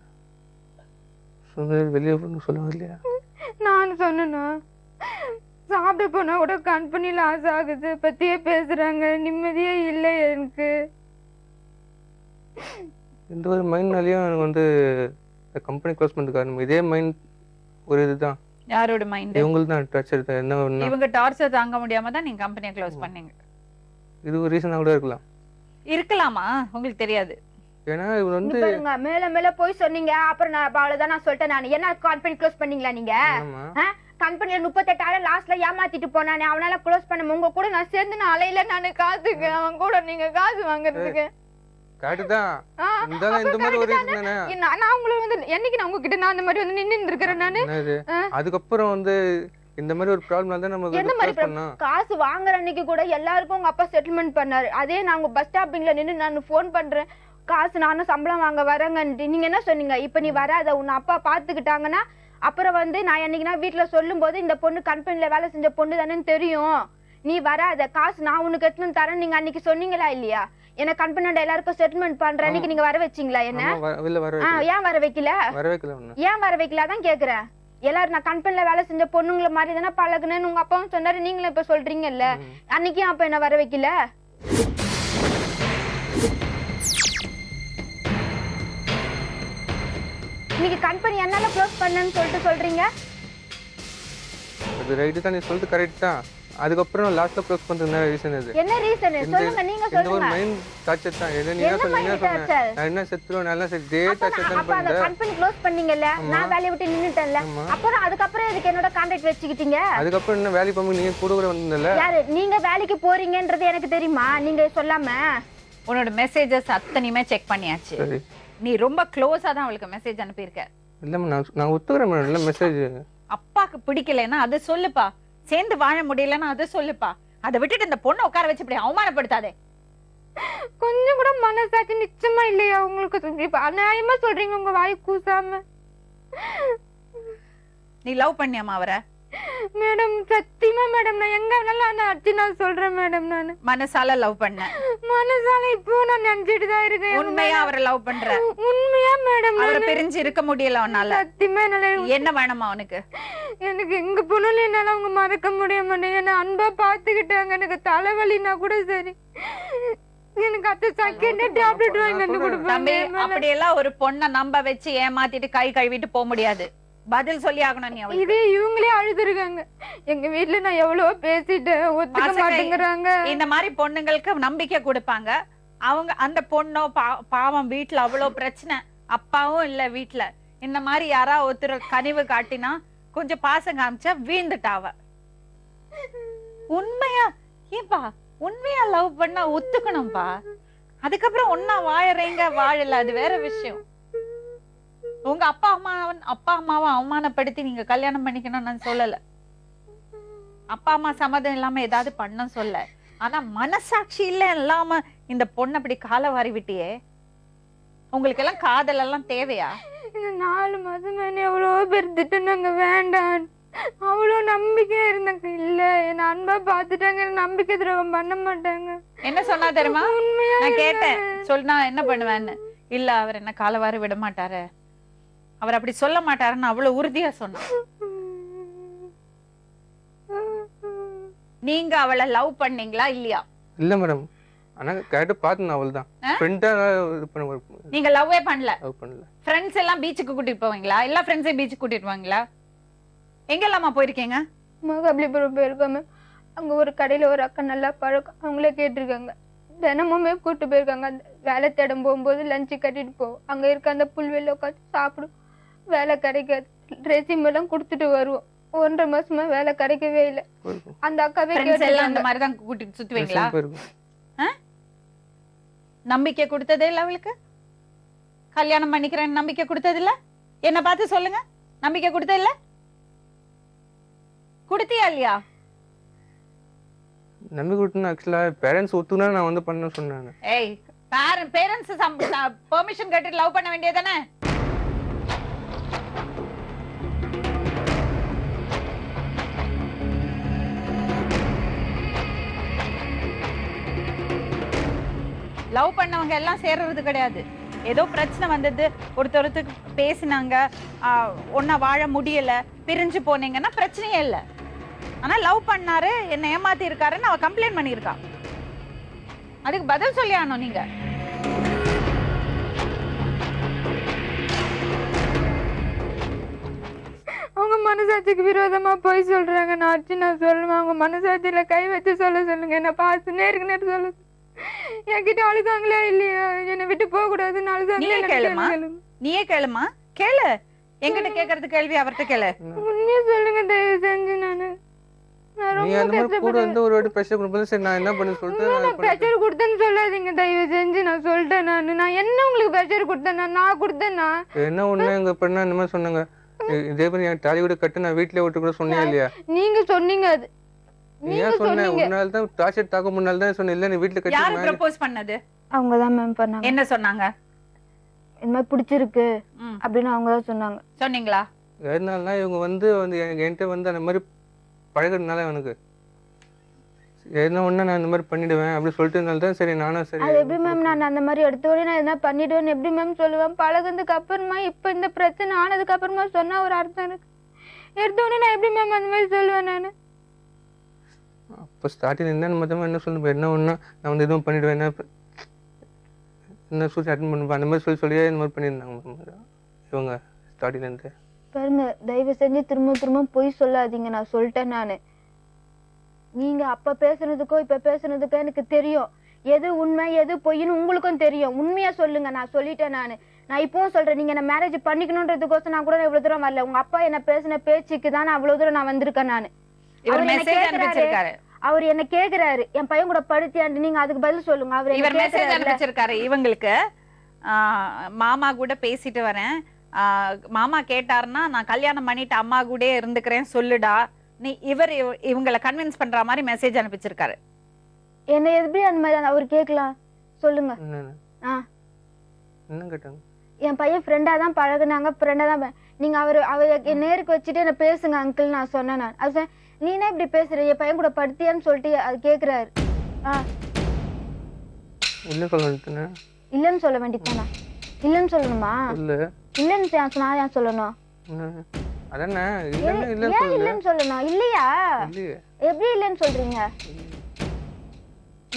வெளியே சொல்லுவாங்க இல்லையா? நான் சொன்னா சாப்பிட போனா கூட கம்பெனில ஆசை ஆகுது பத்தியே பேசுறாங்க, நிம்மதியே இல்லை எனக்கு. இந்த ஒரு மைண்ட்னாலையும் எனக்கு வந்து கம்பெனி க்ளோஸ் பண்ணுறது காரணம் இதே மைண்ட் ஒரு இதுதான். யாரோட மைண்ட்? இவங்களுக்கு தான் டார்ச்சர். என்ன இவங்க டார்ச்சர் தாங்க முடியாம தான் நீங்க கம்பெனியை க்ளோஸ் பண்ணீங்க. இது ஒரு ரீசனா கூட இருக்கலாம். இருக்கலாமா? உங்களுக்கு தெரியாது. ஏன்னா இவங்க வந்து பாருங்க மேல மேல போய் சொன்னீங்க, அப்புறம் நான் அவ்வளவுதான் நான் சொல்லிட்டேன். நான் என்ன கம்பெனி க்ளோஸ் பண்ணீங்களா நீங்க? கம்பெனில 38,000 லாஸ்ட்ல ஏமாத்திட்டு போனானே, அவனால க்ளோஸ் பண்ண உங்க கூட நான் சேர்ந்து நான் அலையில நானு காசுக்கு அவன் கூட நீங்க காசு வாங்குறதுக்கு. காட்டுதான் இந்த மாதிரி ஒரு ரீசன் தானே. நான் உங்களுக்கு வந்து என்னைக்கு நான் உங்ககிட்ட நான் அந்த மாதிரி வந்து நின்னு இருக்கறேன் நானு. அதுக்கப்புறம் வந்து இந்த மாதிரி ஒரு ப்ராப்ளம் தான் நமக்கு என்ன மாதிரி காசு வாங்குற அன்னைக்கு கூட எல்லாருக்கும் உங்க அப்பா செட்டில்மெண்ட் பண்ணாரு. அதே நான் உங்க பஸ் ஸ்டாப்பிங்ல நின்னு நான் ஃபோன் பண்றேன், காசு நானும் சம்பளம் வாங்க வரேங்கன்ட்டு நீங்க என்ன சொன்னீங்க? இப்ப நீ வராத, உன் அப்பா பாத்துக்கிட்டாங்கன்னா அப்புறம் வந்து நான் என்னைக்குன்னா வீட்டுல சொல்லும் போது இந்த பொண்ணு கம்பெனில வேலை செஞ்ச பொண்ணு தானேன்னு தெரியும், நீ வராத, காசு நான் உனக்கு எடுத்துன்னு தரேன் நீங்க அன்னைக்கு சொன்னீங்களா இல்லையா? என்ன கம்பெனியோட எல்லாருக்கும் செட்டில்மெண்ட் பண்ற அன்னைக்கு நீங்க வர வச்சீங்களா? என்ன ஏன் வர வைக்கல? ஏன் வர வைக்கல தான் கேக்குறேன். எல்லாரும் நான் கம்பெனில வேலை செஞ்ச பொண்ணுங்களை மாதிரி தானே பழகுனேன்னு உங்க அப்பாவும் சொன்னாரு, நீங்களும் இப்ப சொல்றீங்கல்ல, அன்னைக்கும் அப்ப என்ன வர வைக்கல? நீங்க கம்பெனி என்னால க்ளோஸ் பண்ணேன்னு சொல்லிட்டு சொல்றீங்க. அது ரைட் தான், நீ சொல்றது கரெக்ட் தான். அதுக்கப்புறம் லாஸ்ட்ல க்ளோஸ் பண்றது என்ன ரீசன்? இது என்ன ரீசன் சொல்லுங்க, நீங்க சொல்லுங்க. இந்த ஒரு மைண்ட் டார்ச்சர் தான். என்ன நீங்க சொன்னீங்க, நான் என்ன செத்துறேன் நல்லா செத்தே டார்ச்சர் தான் அப்ப அந்த பண்றேன். கம்பெனி க்ளோஸ் பண்ணீங்கல்ல, நான் வேலைய விட்டு நின்னுட்டேன்ல, அப்புறம் அதுக்கப்புறம் இதுக்கு என்னோட கான்டாக்ட் வெச்சிட்டீங்க. அதுக்கப்புறம் என்ன வேலைக்கு போய் நீங்க கூட கூட வந்தீங்கல்ல? யாரு நீங்க வேலைக்கு போறீங்கன்றது எனக்கு தெரியுமா? நீங்க சொல்லாம உன்னோட மெசேजेस அத்தனையுமே செக் பண்ணியாச்சு. நீ ரொம்ப க்ளோஸா தான் அவளுக்கு மெசேஜ் அனுப்பியிருக்க. இல்ல நான் ஒத்துக்கிறேன் மேடம். இல்ல மெசேஜ் அப்பாக்கு பிடிக்கலன்னா அது சொல்லுப்பா, சேர்ந்து வாழ முடியலன்னா அது சொல்லுப்பா. அதை விட்டுட்டு இந்த பொண்ணை உட்கார வச்சு இப்படி அவமானப்படுத்தாதே. கொஞ்சம் கூட மனசாட்சி நிச்சயமா இல்லையா உங்களுக்கு? அநியாயமா சொல்றீங்க உங்க வாய் கூசாம. நீ லவ் பண்ணியாமா அவரை? மேடம் சத்தியமா மேடம் நான் எங்க வேணாலும் அந்த அர்ச்சனா சொல்றேன் மேடம். நான் மனசால லவ் பண்ண, மனசால இப்போ நான் நினைச்சிட்டு தான் இருக்கேன். உண்மையா அவரை லவ் பண்ற? உண்மையா மேடம். அவரை பிரிஞ்சு இருக்க முடியல உன்னால? சத்தியமா என்னால. என்ன வேணுமா அவனுக்கு? எனக்கு எங்க போனாலும் என்னால அவங்க மறக்க முடிய மாட்டேங்க. என்ன அன்பா பாத்துக்கிட்டாங்க. எனக்கு தலைவலினா கூட சரி, எனக்கு அத்த செகண்ட் டேப்லெட் வாங்கி வந்து கொடுப்பாங்க. அப்படி எல்லாம் ஒரு பொண்ணை நம்ப வச்சு ஏமாத்திட்டு கை கழுவிட்டு போக முடியாது. பதில் சொல்லி ஆகணும் நீ. இதே இவங்களே அழுதுருக்காங்க. எங்க வீட்டுல நான் எவ்வளவோ பேசிட்டேன், ஒத்துக்க மாட்டேங்கிறாங்க. இந்த மாதிரி பொண்ணுங்களுக்கு நம்பிக்கை கொடுப்பாங்க. அவங்க அந்த பொண்ணோ பாவம் வீட்டுல அவ்வளவு பிரச்சனை, அப்பாவும் இல்ல வீட்டுல. இந்த மாதிரி யாரா ஒருத்தர் கனிவு காட்டினா கொஞ்சம் பாசம் காமிச்சா வீழ்ந்துட்டாவ. உண்மையா ஏன்பா உண்மையா லவ் பண்ணா ஒத்துக்கணும்பா. அதுக்கப்புறம் ஒன்னா வாழறீங்க வாழல, அது வேற விஷயம். உங்க அப்பா அம்மாவை அவமானப்படுத்தி நீங்க கல்யாணம் பண்ணிக்கணும்னு நான் சொல்லல. அப்பா அம்மா சம்மதம் இல்லாம ஏதாவது பண்ண சொல்ல. ஆனா மனசாட்சி இல்லாம இந்த பொண்ணு அப்படி காலை வாரி விட்டியே. உங்களுக்கு எல்லாம் காதல் எல்லாம் தேவையா? இந்த 4 மாசம் எவ்வளவோ பேர் திட்டுனாங்க வேண்டாம். அவ்வளோ நம்பிக்கையா இருந்தாங்க. இல்ல என்ன அன்பா பார்த்துட்டாங்க, எனக்கு நம்பிக்கை துரோகம் பண்ண மாட்டாங்க. என்ன சொன்னா தெரியுமா? உண்மையா நான் கேட்டேன், சொன்னா என்ன பண்ணுவேன்னு. இல்ல அவர் என்ன காலவாரி விட மாட்டாரு, அவர் அப்படி சொல்ல மாட்டாருன்னு அவ்வளவு உறுதியா சொன்னான். நீங்க அவளை லவ் பண்ணீங்களா இல்லையா? இல்ல மேடம், ஆனா கேட்டு பார்த்தேன், அவள் தான் ஃப்ரெண்டா இது பண்ண. நீங்க லவ்வே பண்ணல? லவ் பண்ணல. ஃப்ரெண்ட்ஸ் எல்லாம் பீச்சுக்கு கூட்டிட்டு போவீங்களா? எல்லா ஃப்ரெண்ட்ஸையும் பீச்சுக்கு கூட்டிட்டு போவீங்களா? எங்கெல்லாமா போயிருக்கீங்க? மகாபலிபுரம் போயிருக்காம, அங்க ஒரு கடையில ஒரு அக்கா நல்லா பழக்கம், அவங்களே கேட்டிருக்காங்க. தினமுமே கூட்டு போயிருக்காங்க. அந்த வேலை தேடும் போகும்போது லஞ்சு கட்டிட்டு போவோம். அங்க இருக்க அந்த புல்வெளியில உட்காந்து சாப்பிடும். வேலை கிடைக்காது, ரெசியூம் எல்லாம் கொடுத்துட்டு வருவோம். 1.5 மாசமா வேலை கிடைக்கவே இல்லை. அந்த அக்காவே எல்லாம் அந்த மாதிரி தான் கூட்டிட்டு சுத்துவீங்களா? நம்பிக்கை கொடுத்ததே இல்ல அவளுக்கு? கல்யாணம் பண்ணிக்கிறேன் நம்பிக்கை கொடுத்தது இல்ல? என்ன பார்த்து சொல்லுங்க, நம்பிக்கை கொடுத்தது இல்ல? கொடுத்தியா இல்லையா? நம்பி கொடுத்தேன். ஆக்சுவலா பேரண்ட்ஸ் ஒத்துனா நான் வந்து பண்ண சொன்னாங்க. ஏய், பேரண்ட்ஸ் பெர்மிஷன் கேட்டு லவ் பண்ண வேண்டியதானே? லவ் பண்ணவங்க எல்லாம் சேர்றது கிடையாது. ஏதோ பிரச்சனை வந்தது, ஒருத்தருக்கு பேசினாங்க, ஒன்னா வாழ முடியல, பிரிஞ்சு போனீங்கன்னா பிரச்சனையே இல்லை. ஆனா லவ் பண்ணாரு, என்ன ஏமாத்தி இருக்காருன்னு அவ கம்ப்ளைண்ட் பண்ணிருக்கா. அதுக்கு பதில் சொல்லி ஆனோம் நீங்க. அவங்க மனசாட்சிக்கு விரோதமா போய் சொல்றாங்க. நான் அர்ஜுனா சொல்லுவேன், அவங்க மனசாட்சியில கை வச்சு சொல்ல சொல்லுங்க. என்ன பார்த்து நேருக்கு நேரம் சொல்ல. என்கிட்ட அழுதாங்களா இல்லையா, என்னை விட்டு போக கூடாது. நீயே கேளுமா, கேளு. என்கிட்ட கேக்குறது கேள்வி அவர்கிட்ட கேளு. உண்மையா சொல்லுங்க தயவு செஞ்சு. நீ அந்த மாதிரி கூட வந்து ஒரு வாட்டி பிரஷர் கொடுப்பது சரி, நான் என்ன பண்ண சொல்லிட்டு பிரஷர் கொடுத்தேன்னு சொல்லாதீங்க தயவு செஞ்சு. நான் சொல்லிட்டேன், நான் என்ன உங்களுக்கு பிரஷர் கொடுத்தேன்? நான் கொடுத்தேன்னா என்ன ஒண்ணு எங்க பண்ண இந்த மாதிரி சொன்னாங்க. இதே மாதிரி என் டாலி கூட கட்டு நான் வீட்லயே விட்டு கூட சொன்னேன் இல்லையா? நீங்க சொன்னீங்க. அது நீங்க சொன்னீங்க. ஒரு நாள் தான் டார்ச்சர் தாக்க முன்னால தான் சொன்னேன். இல்ல நீ வீட்ல கட்டி. யாரு ப்ரோபோஸ் பண்ணது? அவங்க தான் மேம் பண்ணாங்க. என்ன சொன்னாங்க? இந்த மாதிரி பிடிச்சிருக்கு அப்படின்னு அவங்க தான் சொன்னாங்க. சொன்னீங்களா? எதனாலனா இவங்க வந்து என்கிட்ட வந்து அந்த மாதிரி பழகிறதுனால எனக்கு எதுனா ஒண்ணா நான் இந்த மாதிரி பண்ணிடுவேன் அப்படி சொல்லிட்டு தான் சரி நானும் சரி. அது எப்படி மேம் நான் அந்த மாதிரி எடுத்த உடனே நான் என்ன பண்ணிடுவேன்னு எப்படி மேம் சொல்லுவேன்? பழகுனதுக்கு அப்புறமா இப்ப இந்த பிரச்சனை ஆனதுக்கு அப்புறமா சொன்னா ஒரு அர்த்தம் இருக்கு. எடுத்த உடனே நான் எப்படி மேம் அந்த மாதிரி சொல்லுவேன்? நான் அப்போ ஸ்டார்டிங் என்ன மொத்தமாக என்ன சொல்லுவேன், என்ன ஒன்றா நான் வந்து எதுவும் பண்ணிவிடுவேன், என்ன சூழ்ச்சி அட்டன் பண்ணுவேன் அந்த மாதிரி சொல்லியே இந்த மாதிரி பண்ணியிருந்தாங்க இவங்க ஸ்டார்டிங்லேருந்து. பாருங்க, தயவு செஞ்சு திரும்ப பொய் சொல்லாதீங்க. நான் சொல்லிட்டேன். நான் நீங்க அப்ப பேசுனதுக்கோ இப்ப பேசுனதுக்கோ எனக்கு தெரியும். எது உண்மை எது பொய்ன்னு உங்களுக்கும் தெரியும். உண்மையா சொல்லுங்க. நான் சொல்லிட்டேன். நான் இப்பவும் சொல்றேன், நீங்க என்ன மேரேஜ் பண்ணிக்கணும்ன்றதுக்கோசம் நான் கூட இவ்வளவு தூரம் வரல. உங்க அப்பா என்ன பேசின பேச்சுக்கு தான் நான் அவ்வளவு தூரம் நான் வந்திருக்கேன். அவர் என்ன கேக்குறாரு, என் பையன் கூட படுத்தியாண்டு, நீங்க அதுக்கு பதில் சொல்லுங்க. அவர் மெசேஜ் அனுப்பிச்சிருக்காரு இவங்களுக்கு. மாமா கூட பேசிட்டு வரேன், மாமா கேட்டாருன்னா நான் கல்யாணம் பண்ணிட்டு அம்மா கூட இருந்துக்கிறேன் சொல்லுடா நீ. இவங்களை கன்வின்ஸ் பண்ற மாதிரி மெசேஜ் அனுப்பிச்சிருக்காரு. என்ன எப்படி அந்த மாதிரி அவர் கேட்கலாம் சொல்லுங்க? என்ன கேட்டாங்க? என் பையன் ஃப்ரெண்டா தான் பழகுனாங்க, ஃப்ரெண்டா தான். நீங்க அவர் நேருக்கு வச்சுட்டு என்ன பேசுங்க அங்கிள் நான் சொன்னேன். நான் அது நீ என்ன இப்படி பேசுற, என் பையன் கூட படுத்தியான்னு சொல்லிட்டு அது கேக்குறாரு. இல்லன்னு சொல்ல வேண்டியதானே? இல்லன்னு சொல்லணுமா? இல்லன்னு நான் ஏன் சொல்லணும்? இல்லன்னு சொல்லணும் இல்லையா? எப்படி இல்லன்னு சொல்றீங்க?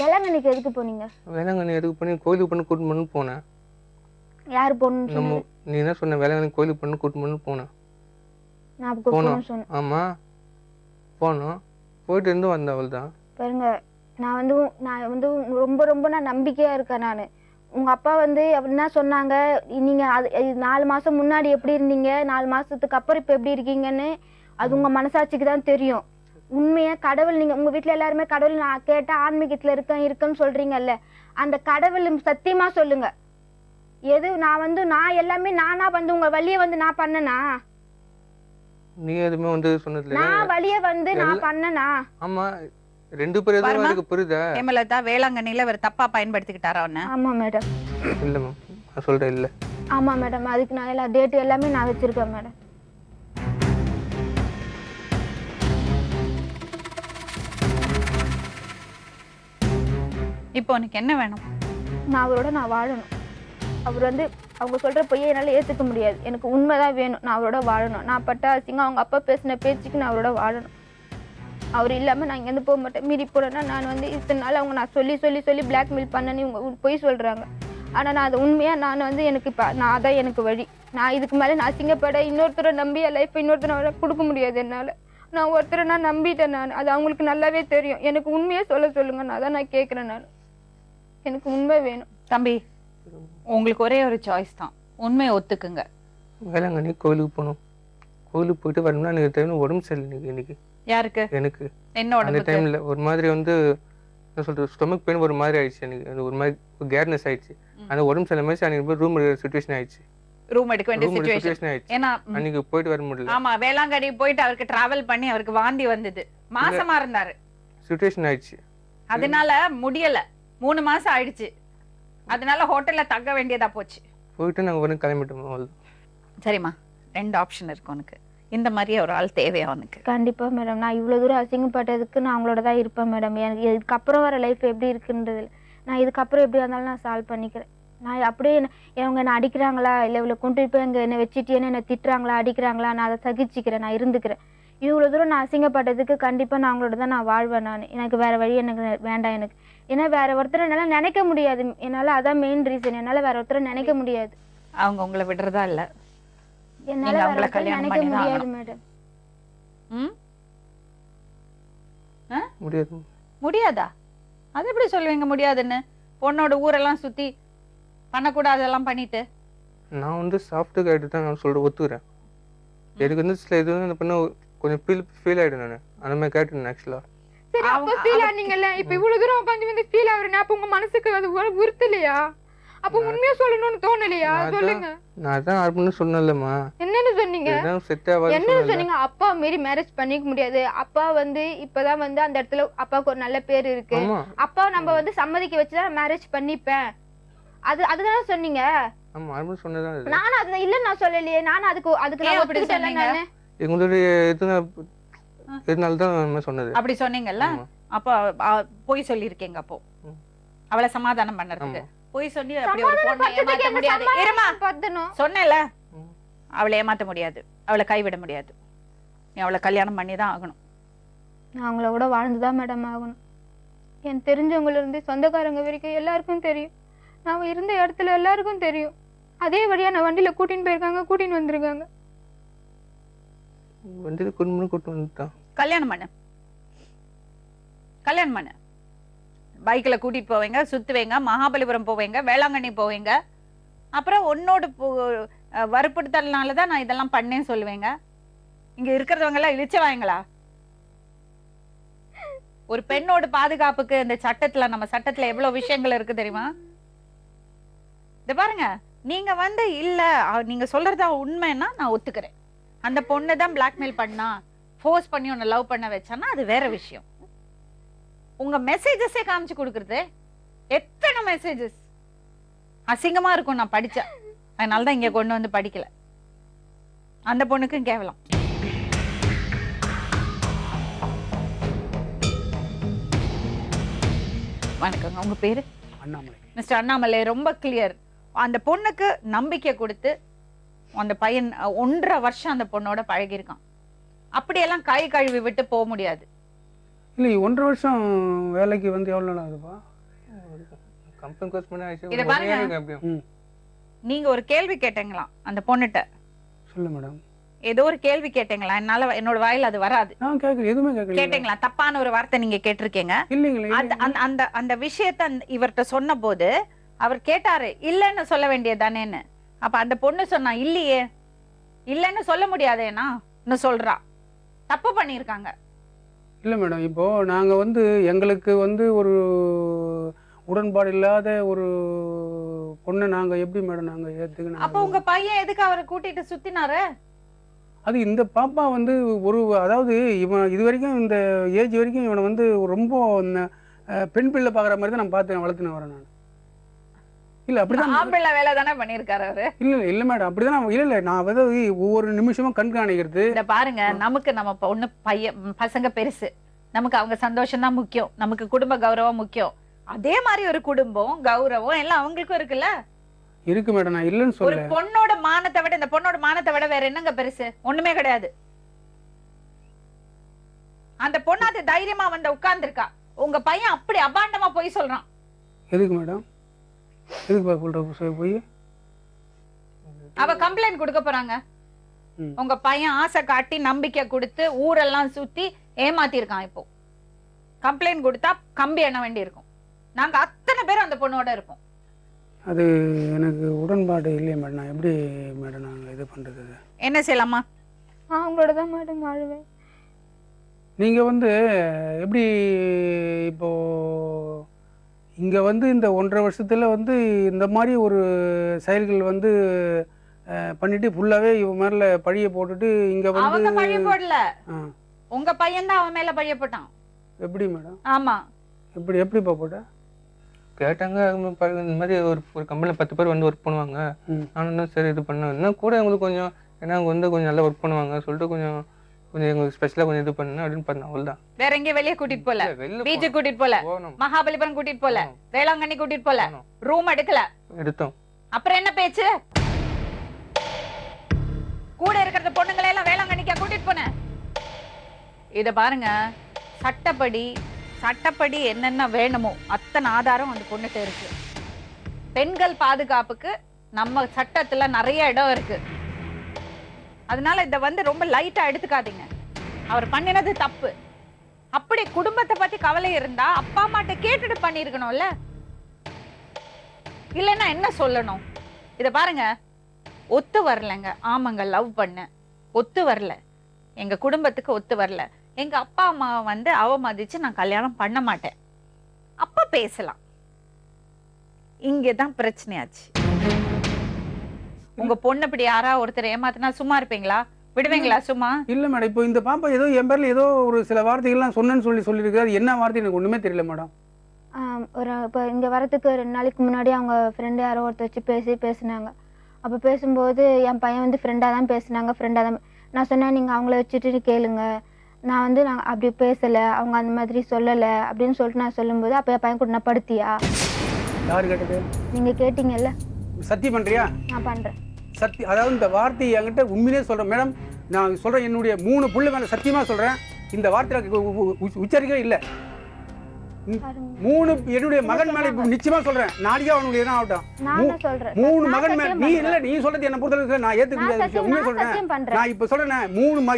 வேளாங்கண்ணிக்கு எதுக்கு போனீங்க? வேளாங்கண்ணி எதுக்கு பண்ணி கோயிலுக்கு பண்ணி கூட்டு பண்ணு போனேன். யாரு போகணும்? நீ என்ன சொன்ன? வேளாங்கண்ணி கோயிலுக்கு பண்ணி கூட்டு பண்ணு போனேன். ஆமா போனோம், போயிட்டு இருந்து வந்த அவள் தான். பாருங்க, நான் வந்து ரொம்ப நான் நம்பிக்கையா இருக்கேன். நான் உங்க அப்பா வந்து என்ன சொன்னாங்க, நீங்க 4 மாசம் முன்னாடி எப்படி இருந்தீங்க, 4 மாசத்துக்கு அப்புறம் இப்ப எப்படி இருக்கீங்கன்னு அது உங்க மனசாட்சிக்கு தான் தெரியும். உண்மையா கடவுள், நீங்க உங்க வீட்டுல எல்லாருமே கடவுள் நான் கேட்டா ஆன்மீகத்துல இருக்குன்னு சொல்றீங்கல்ல, அந்த கடவுள் சத்தியமா சொல்லுங்க. எது நான் எல்லாமே நானா வந்து உங்க வழிய வந்து நான் பண்ணனா? நீ எதுமே வந்து சொன்னதுல நான் வழிய வந்து நான் பண்ணனா? ஆமா, ரெண்டு பேரும் ஏதோ எனக்கு புரியுதா? ஹேமலதா வேளாங்கண்ணில அவர் தப்பா பயன்படுத்திக்கிட்டாரா அவனை? ஆமா மேடம். இல்ல மேம், நான் சொல்றேன் இல்ல. ஆமா மேடம், அதுக்கு நான் எல்லா டேட் எல்லாமே நான் வச்சிருக்கேன் மேடம். இப்போ உனக்கு என்ன வேணும்? நான் அவரோட நான் வாழணும். அவர் வந்து அவங்க சொல்கிற பொய்யை என்னால் ஏற்றுக்க முடியாது. எனக்கு உண்மை தான் வேணும். நான் அவரோட வாழணும். நான் பட்ட அசிங்கம் அவங்க அப்பா பேசின பேச்சுக்கு நான் அவரோட வாழணும். அவர் இல்லாமல் நான் இங்கேருந்து போக மாட்டேன். மீறி போனேன்னா நான் வந்து இத்தனை நாள் அவங்க நான் சொல்லி சொல்லி சொல்லி பிளாக்மெயில் பண்ணேன்னு இவங்க பொய் சொல்கிறாங்க. ஆனால் நான் அது உண்மையாக நான் வந்து எனக்கு இப்போ நான் அதான் எனக்கு வழி. நான் இதுக்கு மேலே நான் அசிங்கப்பட இன்னொருத்தரை நம்பி என் லைஃப்பை இன்னொருத்தரை கொடுக்க முடியாது என்னால். நான் ஒருத்தரை நான் நம்பிட்டேன். நான் அது அவங்களுக்கு நல்லாவே தெரியும். எனக்கு உண்மையாக சொல்லுங்க. நான் அதான் நான் கேட்குறேன். நான் எனக்கு உண்மை வேணும். தம்பி, உங்களுக்கு ஒரே ஒரு சாய்ஸ் தான். உண்மையை ஒத்துக்குங்க. வேளாங்கண்ணி கோயிலுக்கு போகணும். கோயிலுக்கு போயிட்டு வரணும்னா எனக்கு டைம் உடம்பு சரியில்லை இன்னைக்கு. யாருக்கு? எனக்கு. என்னோட அந்த டைம்ல ஒரு மாதிரி வந்து என்ன சொல்றது, ஸ்டொமக் பெயின் ஒரு மாதிரி ஆயிடுச்சு எனக்கு. அது ஒரு மாதிரி கேர்னஸ் ஆயிடுச்சு. அந்த உடம்பு சரியில்லை மாதிரி அன்னைக்கு ரூம் சுச்சுவேஷன் ஆயிடுச்சு. ரூம் எடுக்க வேண்டிய சிச்சுவேஷன் ஆயிடுச்சு. ஏன்னா அன்னைக்கு போயிட்டு வர முடியல. ஆமா, வேளாங்கண்ணி போயிட்டு அவருக்கு டிராவல் பண்ணி அவருக்கு வாந்தி வந்தது. மாசமா இருந்தாரு. சிச்சுவேஷன் ஆயிடுச்சு. அதனால முடியல. 3 மாசம் ஆயிடுச்சு. அதனால ஹோட்டல்ல தங்க வேண்டியதா போச்சு. போயிட்டு நாங்க உடனே கிளம்பிட்டோம். சரிம்மா, 2 ஆப்ஷன் இருக்கு உனக்கு. இந்த மாதிரி ஒரு ஆள் தேவையா உனக்கு? கண்டிப்பாக மேடம். நான் இவ்வளோ தூரம் அசிங்கப்பட்டதுக்கு நான் அவங்களோட தான் இருப்பேன் மேடம். எனக்கு இதுக்கப்புறம் வர லைஃப் எப்படி இருக்குன்றது நான் இதுக்கப்புறம் எப்படி இருந்தாலும் நான் சால்வ் பண்ணிக்கிறேன். நான் அப்படியே அவங்க என்ன அடிக்கிறாங்களா, இல்லை இவ்வளோ கொண்டு போய் அங்கே என்னை வச்சுட்டேன்னு என்னை திட்டுறாங்களா, அடிக்கிறாங்களா, நான் அதை சகிச்சிக்கிறேன். நான் இருந்துக்கிறேன். இவ்வளோ தூரம் நான் அசிங்கப்பட்டதுக்கு கண்டிப்பாக நான் அவங்களோட தான் நான் வாழ்வேன். எனக்கு வேறு வழி எனக்கு வேண்டாம். எனக்கு ஏன்னா வேறு ஒருத்தரை என்னால் நினைக்க முடியாது. என்னால் அதான் மெயின் ரீசன். என்னால் வேறு ஒருத்தரை நினைக்க முடியாது. அவங்க உங்களை விடுறதா இல்லை? என்னால் வேறு ஒருத்தரை நினைக்க முடியாது மேடம். முடியாது. முடியாதா? அது எப்படி சொல்லுவீங்க முடியாதுன்னு? பொண்ணோட ஊரெல்லாம் சுற்றி பண்ணக்கூடாதெல்லாம் பண்ணிட்டு. நான் வந்து சாஃப்ட் கைடு தான் நான் சொல்கிறேன், ஒத்துக்கிறேன். எனக்கு வந்து சில இது அந்த பண்ண கொஞ்சம் ஃபீல் ஆகிடும். நான் அந்த மாதிரி கேட்டேன் ஆக்சுவலாக. சரி, அப்போ ஃபீல் ஆனீங்கல்ல, இப்போ இவ்வளவு தூரம் உட்காந்து வந்து ஃபீல் ஆகுறேன். அப்போ உங்க மனசுக்கு அது உறுத்தலையா? அப்போ உண்மையா சொல்லணும்னு தோணலையா? சொல்லுங்க. நான் அதான் ஆர்டர்னு சொன்னேன்லம்மா. என்னன்னு சொன்னீங்க? என்னன்னு சொன்னீங்க? அப்பா மாரி மேரேஜ் பண்ணிக்க முடியாது. அப்பா வந்து இப்பதான் வந்து அந்த இடத்துல அப்பாவுக்கு ஒரு நல்ல பேர் இருக்கு. அப்பா நம்ம வந்து சம்மதிக்க வச்சுதான் மேரேஜ் பண்ணிப்பேன். அதுதானே சொன்னீங்க? ஆமா, ஆர்டர் சொன்னதான். நானும் அது இல்லன்னு நான் சொல்லலையே. நானும் அதுக்கு நான் ஒத்துக்கிட்டேன். நானு எங்களுடைய இதனால தான் சொன்னது. அப்படி சொன்னீங்கல்ல? அப்போ போய் சொல்லியிருக்கீங்க. அப்போ அவளை சமாதானம் பண்றதுக்கு போய் சொல்லி அப்படி ஒரு பொண்ணை ஏமாத்த முடியாது. இருமா, சொன்னேன்ல, அவளை ஏமாத்த முடியாது, அவளை கைவிட முடியாது. நீ அவளை கல்யாணம் பண்ணி தான் ஆகணும். நான் அவங்கள கூட வாழ்ந்துதான் மேடம் ஆகணும். என் தெரிஞ்சவங்கள இருந்து சொந்தக்காரங்க வரைக்கும் எல்லாருக்கும் தெரியும். நான் இருந்த இடத்துல எல்லாருக்கும் தெரியும். அதே வழியா நான் வண்டியில கூட்டின்னு போயிருக்காங்க, கூட்டின்னு வந்திருக்காங்க. வண்டியில கூட்டு வந்துட்டான். கல்யாணம் பண்ணு. பைக்ல கூட்டிட்டு போவீங்க, சுத்துவீங்க, மகாபலிபுரம் போவீங்க, வேளாங்கண்ணி போவீங்க. அப்புறம் உன்னோட வற்புறுத்தல்னாலதான் நான் இதெல்லாம் பண்ணேன்னு சொல்லுவேங்க. இங்க இருக்கிறவங்க எல்லாம் இழிச்சவாங்களா? ஒரு பெண்ணோட பாதுகாப்புக்கு இந்த சட்டத்துல, நம்ம சட்டத்துல எவ்வளவு விஷயங்கள் இருக்கு தெரியுமா? இத பாருங்க, நீங்க வந்து இல்ல நீங்க சொல்றதா உண்மைன்னா நான் ஒத்துக்கிறேன். அந்த பொண்ணு தான் பிளாக்மெயில் பண்ணா, ஃபோர்ஸ் பண்ணி உன்னை லவ் பண்ண வச்சானா அது வேற விஷயம். உங்க மெசேஜஸே காமிச்சு கொடுக்கறது, எத்தனை மெசேஜஸ் அசிங்கமா இருக்கும். நான் படிச்சேன், அதனாலதான் இங்க கொண்டு வந்து படிக்கல. அந்த பொண்ணுக்கும் கேவலம். வணக்கங்க, உங்க பேரு? அண்ணாமலை. மிஸ்டர் அண்ணாமலை, ரொம்ப கிளியர். அந்த பொண்ணுக்கு நம்பிக்கை கொடுத்து அந்த பையன் 1.5 வருஷம் அந்த பொண்ணோட பழகிருக்கான். அப்படியெல்லாம் கை கழுவி விட்டு போக முடியாது. இல்லை, 1.5 வருஷம் வேலைக்கு வந்து எவ்வளோ நாள் ஆகுதுப்பா? இதை பாருங்க, நீங்க ஒரு கேள்வி கேட்டீங்களாம் அந்த பொண்ணுட்ட. சொல்லு மேடம். ஏதோ ஒரு கேள்வி கேட்டீங்களா? என்னால என்னோட வாயில அது வராது. நான் கேட்கல, எதுவுமே கேட்கல. கேட்டீங்களா? தப்பான ஒரு வார்த்தை நீங்க கேட்டிருக்கீங்க. இல்லைங்களே. அந்த விஷயத்த இவர்கிட்ட சொன்ன போது அவர் கேட்டாரு, இல்லன்னு சொல்ல வேண்டியதானேன்னு. அப்ப அந்த பொண்ணு சொன்னா, இல்லையே, இல்லன்னு சொல்ல முடியாதேனா சொல்றா. தப்பு பண்ணிருக்காங்க. இல்லை மேடம், இப்போ நாங்க வந்து எங்களுக்கு வந்து ஒரு உடன்பாடு இல்லாத ஒரு பொண்ணை நாங்க எப்படி மேடம் நாங்க ஏத்துக்கணும்? அப்ப உங்க பையன் எதுக்கு அவரை கூட்டிட்டு சுத்தினாரு? அது இந்த பாப்பா வந்து அதாவது இவன் இது வரைக்கும் இந்த ஏஜ் வரைக்கும் இவனை வந்து ரொம்ப பெண் பிள்ளை பாக்குற மாதிரி தான் நான் பார்த்து வளர்த்துன்னு வரேன் நான். இல்ல அப்படிதான் ஆம்பளை வேலை தானே பண்ணிருக்காரு அவரு. இல்ல மேடம், அப்படிதான். இல்ல நான் வந்து ஒவ்வொரு நிமிஷமும் கண்காணிக்கிறது. இந்த பாருங்க, நமக்கு நம்ம பொண்ணு பையன் பசங்க பெருசு, நமக்கு அவங்க சந்தோஷம் தான் முக்கியம், நமக்கு குடும்ப கௌரவம் முக்கியம். அதே மாதிரி ஒரு குடும்பம் கௌரவம் எல்லாம் அவங்களுக்கும் இருக்குல்ல. இருக்கு மேடம், நான் இல்லைன்னு ஒரு சொல்ல. பொண்ணோட மானத்தை விட இந்த பொண்ணோட மானத்தை விட வேற என்னங்க பெருசு? ஒண்ணுமே கிடையாது. அந்த பொண்ணு அது தைரியமா வந்து உட்கார்ந்துருக்கா. உங்க பையன் அப்படி அபாண்டமா போய் சொல்றான். எதுக்கு மேடம்? எதுக்கு போய் அவ கம்ப்ளைண்ட் கொடுக்க போறாங்க. ம். உங்க பையன் ஆசை காட்டி நம்பிக்கை கொடுத்து ஊரெல்லாம் சுத்தி ஏமாத்திருக்கான். இப்போ கம்ப்ளைண்ட் கொடுத்தா கம்பி எண்ண வேண்டி இருக்கும். நாங்க அத்தனை பேரும் அந்த பொண்ணோட இருப்போம். அது எனக்கு உடன்பாடு இல்லையே மேடம். நான் எப்படி மேடம் நாங்கள் இது பண்ணுறது? என்ன செய்யலாமா? அவங்களோட தான் மேடம் வாழுவேன். நீங்கள் வந்து எப்படி இப்போ இங்கே வந்து இந்த 1.5 வருஷத்தில் வந்து இந்த மாதிரி ஒரு செயல்கள் வந்து பண்ணிட்டு ஃபுல்லாகவே இவன் மேலே பழிய போட்டுட்டு இங்கே அவங்க வந்து பழிய போடல, ஆ, உங்க பையன் தான் அவன் மேல பழிய போட்டான். எப்படி மேடம்? ஆமா. எப்படிப்பா போட்ட? கேட்டாங்க இந்த மாதிரி ஒரு கம்பெனியில் 10 பேர் வந்து ஒர்க் பண்ணுவாங்க. ம். நானும் தான் சரி இது பண்ணேன். இன்னும் கூட எங்களுக்கு கொஞ்சம் ஏன்னா அவங்க வந்து கொஞ்சம் நல்லா ஒர்க் பண்ணுவாங்க சொல்லிட்டு கொஞ்சம் எங்களுக்கு ஸ்பெஷலாக கொஞ்சம் இது பண்ணேன் அப்படின்னு பண்ணேன். அவ்வளோதான். வேற எங்கேயும் வெளியே கூட்டிட்டு போல, வெளில பீச்சுக்கு கூட்டிட்டு போல, போனோம், மகாபலிபுரம் கூட்டிட்டு போல, போனோம். வேளாங்கண்ணி கூட்டிட்டு போல, போனோம். ரூம் எடுக்கல. எடுத்தோம். அப்புறம் என்ன பேச்சு? கூட இருக்கிற பொண்ணுங்களை எல்லாம் வேளாங்கண்ணிக்கா கூட்டிட்டு போனேன். இத பாருங்க, சட்டப்படி என்னென்ன வேணுமோ அத்தனை ஆதாரம் அந்த பொண்ணுகிட்ட இருக்கு. பெண்கள் பாதுகாப்புக்கு நம்ம சட்டத்துல நிறைய இடம் இருக்கு. அதனால இத வந்து ரொம்ப லைட்டா எடுத்துக்காதீங்க. அவர் பண்ணினது தப்பு. அப்படி குடும்பத்தை பத்தி கவலை இருந்தா அப்பா அம்மாட்ட கேட்டுட்டு பண்ணிருக்கணும்ல. இல்லைன்னா என்ன சொல்லணும்? இத பாருங்க, ஒத்து வரலங்க. ஆமாங்க, லவ் பண்ண ஒத்து வரல, எங்க குடும்பத்துக்கு ஒத்து வரல, எங்க அப்பா அம்மாவை வந்து அவமதிச்சு நான் கல்யாணம் பண்ண மாட்டேன், அப்ப பேசலாம். இங்கதான் பிரச்சனையாச்சு. உங்க பொண்ணு இப்படி யாரா ஒருத்தர் ஏமாத்தினா சும்மா இருப்பீங்களா? விடுவீங்களா சும்மா? இல்லை மேடம், இப்போ இந்த பாப்பா ஏதோ என் பேரில் ஏதோ ஒரு சில வார்த்தைகள்லாம் சொன்னேன்னு சொல்லியிருக்கு. அது என்ன வார்த்தை எனக்கு ஒன்றுமே தெரியல மேடம். இப்போ இங்கே வரதுக்கு 2 நாளைக்கு முன்னாடி அவங்க ஃப்ரெண்டு யாரோ ஒருத்தர் வச்சு பேசினாங்க. அப்போ பேசும்போது என் பையன் வந்து ஃப்ரெண்டாக தான் பேசினாங்க. நான் சொன்னேன், நீங்கள் அவங்கள வச்சுட்டு கேளுங்க, நான் வந்து அப்படி பேசலை, அவங்க அந்த மாதிரி சொல்லலை அப்படின்னு சொல்லிட்டு நான் சொல்லும்போது, அப்போ என் பையன் கூட நான் படுத்தியா? யார் கேட்டது? நீங்கள் கேட்டீங்கல்ல. சத்தியம் பண்ணுறியா? நான் பண்ணுறேன். அதாவது இந்த வார்த்தையை என்கிட்ட உண்மையிலே சொல்கிறேன் மேடம். நான் சொல்கிறேன், என்னுடைய 3 புள்ள மேலே சத்தியமாக சொல்கிறேன், இந்த வார்த்தையில் உச்சரிக்கவே இல்லை. 3 என்னுடைய மகன் மேலே நிச்சயமாக சொல்கிறேன். நாளைக்கே அவனுடைய என்ன ஆகட்டும், நான் சொல்கிறேன் 3 மகன் மேலே நீ இல்லை, நீ சொல்கிறது என்ன பொறுத்தவரைக்கும் நான் ஏற்றுக்க முடியாத விஷயம். உண்மையை சொல்கிறேன். நான் இப்போ சொல்கிறேன்,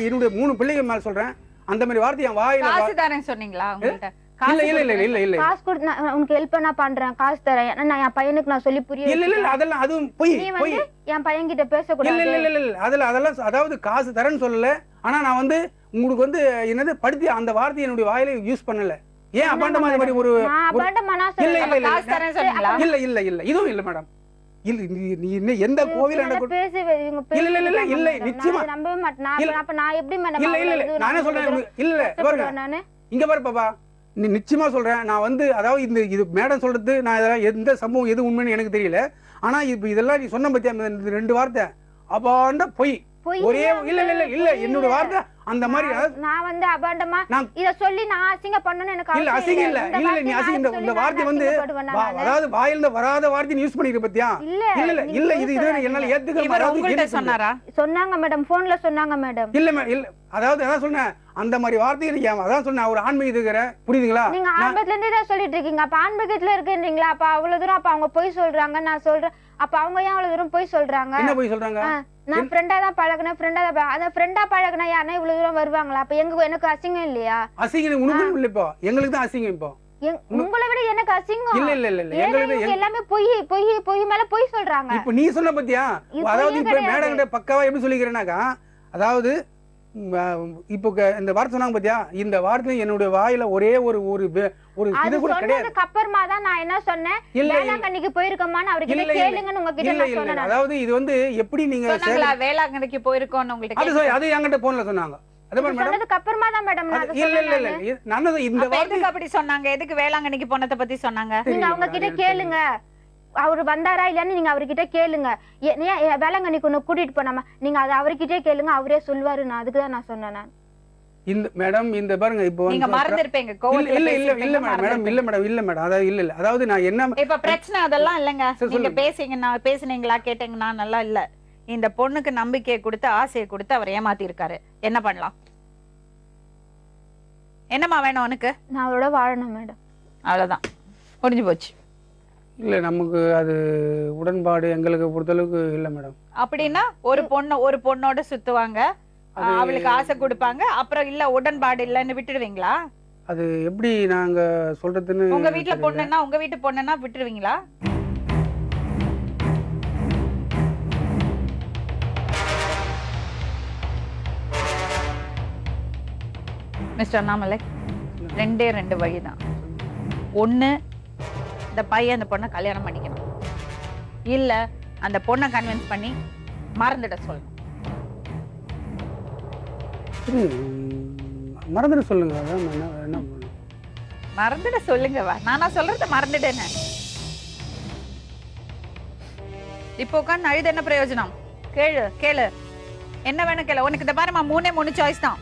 என்னுடைய 3 பிள்ளைகள் மேலே சொல்கிறேன். அந்த மாதிரி வார்த்தை என் வாயில. காசு தரேன் சொன்னீங்களா உங்கள்ட்ட? இல்ல காசு கொடுத்து நான் உனக்கு ஹெல்ப் பண்ணா பண்றேன், காசு தரேன். நான் என் பையனுக்கு நான் சொல்லி புரிய. இல்ல அதெல்லாம் அதுவும் போய் நீ வந்து என் பையன் கிட்ட பேசக்கூடாது. இல்ல அதெல்லாம் அதாவது காசு தரேன்னு சொல்லல. ஆனா நான் வந்து உங்களுக்கு வந்து என்னது படுத்தி அந்த வார்த்தையை என்னுடைய வாயில யூஸ் பண்ணல. ஏன் அபாண்டமா இந்த மாதிரி ஒரு காசு தரேன் சொன்னீங்களா? இல்ல இதுவும் இல்ல மேடம். இல்ல நீ என்ன எந்த கோவில இல்ல நிச்சயமா நம்பவே மாட்டேன். அப்ப நான் எப்படி மேடம்? இல்ல நானே சொல்றேன். இல்ல பாருங்க, இங்க பாரு பாப்பா, நீ நிச்சயமா சொல்றேன். நான் வந்து அதாவது இது மேடம் சொல்றது, நான் இதெல்லாம் எந்த சம்பவம் எது உண்மைன்னு எனக்கு தெரியல. ஆனா இப்ப இதெல்லாம் நீ சொன்ன பத்தியா இந்த 2 வார்த்தை அபாண்ட பொய். ஒரே இல்ல என்னோட வார்த்தை அந்த மாதிரி. நான் வந்து அபாண்டமா இத சொல்லி நான் அசிங்க பண்ணனும் எனக்கு இல்ல அசிங்க இல்ல நீ அசிங்க இந்த வார்த்தை வந்து அதாவது வாயில வராத வார்த்தை யூஸ் பண்ணிருக்க பத்தியா? இல்ல இது என்னால ஏத்துக்க முடியல. சொன்னாரா? சொன்னாங்க மேடம், போன்ல சொன்னாங்க மேடம். இல்ல அதாவது அதான் சொன்னேன், அந்த மாதிரி வார்த்தையை அதான் சொன்னேன். ஒரு ஆன்மீக இருக்கிற புரியுதுங்களா? நீங்க ஆரம்பத்துல இருந்தே தான் சொல்லிட்டு இருக்கீங்க. அப்ப ஆன்மீகத்துல இருக்கீங்களா? அப்ப அவ்வளவு தூரம் அப்ப அவங்க போய் சொல்றாங்க, நான் சொல்றேன். அப்ப அவங்க ஏன் அவ்வளவு தூரம் போய் சொல்றாங்க? என்ன போய் சொல்றாங்க? நான் ஃப்ரெண்டா தான் பழகுனேன், அந்த ஃப்ரெண்டா பழகுனா யாரா இவ்வளவு தூரம் வருவாங்களா? அப்ப எனக்கு அசிங்கம் இல்லையா? அசிங்கம் உனக்கு இல்ல, இப்போ எங்களுக்கு தான் அசிங்கம். இப்போ உங்களை விட எனக்கு அசிங்கம். இல்ல எங்களுக்கு எல்லாமே பொய் மேல பொய் சொல்றாங்க. இப்போ நீ சொன்ன பத்தியா? அதாவது இப்ப மேடம் கிட்ட பக்காவா எப்படி சொல்லிக்கிறேனாக்கா, அதாவது இப்போ இந்த வார்த்தை சொன்னாங்க பத்தியா, இந்த வார்த்தை என்னுடைய வாயில ஒரே ஒரு இது கூட கிடையாது. அப்புறமா தான் நான் என்ன சொன்னேன், வேளாங்கண்ணிக்கு போயிருக்கோமான்னு அவர்கிட்ட கேளுங்கன்னு உங்ககிட்ட நான் சொன்னேன். அதாவது இது வந்து எப்படி நீங்க சொன்னாங்களா வேளாங்கண்ணிக்கு போயிருக்கோம்னு உங்ககிட்ட? அது என்கிட்ட போன்ல சொன்னாங்க. சொன்னதுக்கு அப்புறமா தான் மேடம் நான் இல்ல நான் இந்த வார்த்தை அப்படி சொன்னாங்க. எதுக்கு வேளாங்கண்ணிக்கு போனத பத்தி சொன்னாங்க? நீங்க அவங்க கிட்ட கேளுங்க, அவரு வந்தாரா இல்லன்னு நீங்க அவர்கிட்ட கேளுங்க. வேளாங்கண்ணிக்கு ஒண்ணு கூட்டிட்டு போனாம நீங்க அதை அவர்கிட்டே கேளுங்க, அவரே சொல்லுவாரு. நான் அதுக்குதான் நான் சொன்னேன். இந்த மேடம் இந்த பாருங்க இப்போ நீங்க வந்து மறந்துருப்பீங்க இல்ல கோவத்துல இல்ல இல்ல பேசிருப்பீங்க, இல்ல மேடம் மறந்திருப்பீங்க. இல்ல மேடம் அதாவது இல்ல அதாவது நான் என்ன இப்ப பிரச்சனை அதெல்லாம் இல்லங்க. சரி, நீங்க சொல்லுங்க. பேசுனீங்களா கேட்டீங்கன்னா நல்லா இல்ல. இந்த பொண்ணுக்கு நம்பிக்கையை கொடுத்து ஆசையை கொடுத்து அவர் ஏமாத்தி இருக்காரு. என்ன பண்ணலாம்? என்னம்மா வேணும் உனக்கு? நான் அவரோட வாழணும் மேடம். அவ்வளவுதான், முடிஞ்சு போச்சு. இல்ல நமக்கு அது உடன்பாடு எங்களுக்கு பொறுத்தளவுக்கு இல்ல மேடம். அப்படின்னா ஒரு பொண்ணோட சுத்துவாங்க, அவளுக்கு ஆசை கொடுப்பாங்க, அப்புறம் இல்ல உடன்பாடு இல்லன்னு விட்டுடுவீங்களா? அது எப்படி நாங்க சொல்றதுன்னு உங்க வீட்டுல தெரியல. பொண்ணுன்னா உங்க வீட்டு பொண்ணுன்னா விட்டுருவீங்களா? மிஸ்டர் அண்ணாமலை, ரெண்டே ரெண்டு வழிதான். ஒண்ணு, இந்த பையன் அந்த பொண்ணை கல்யாணம் பண்ணிக்கணும், இல்ல அந்த பொண்ணை கன்வின்ஸ் பண்ணி மறந்துட சொல்லணும். சரி, மறந்துட சொல்லுங்க. அதான் என்ன என்ன பண்ணணும்? மறந்துட சொல்லுங்க. வா, நானா சொல்றத மறந்துட்டேன்னு இப்போ உட்காந்து அழுது என்ன பிரயோஜனம்? கேளு என்ன வேணும் கேளு. உனக்கு இந்த பாருமா, 3 சாய்ஸ் தான்.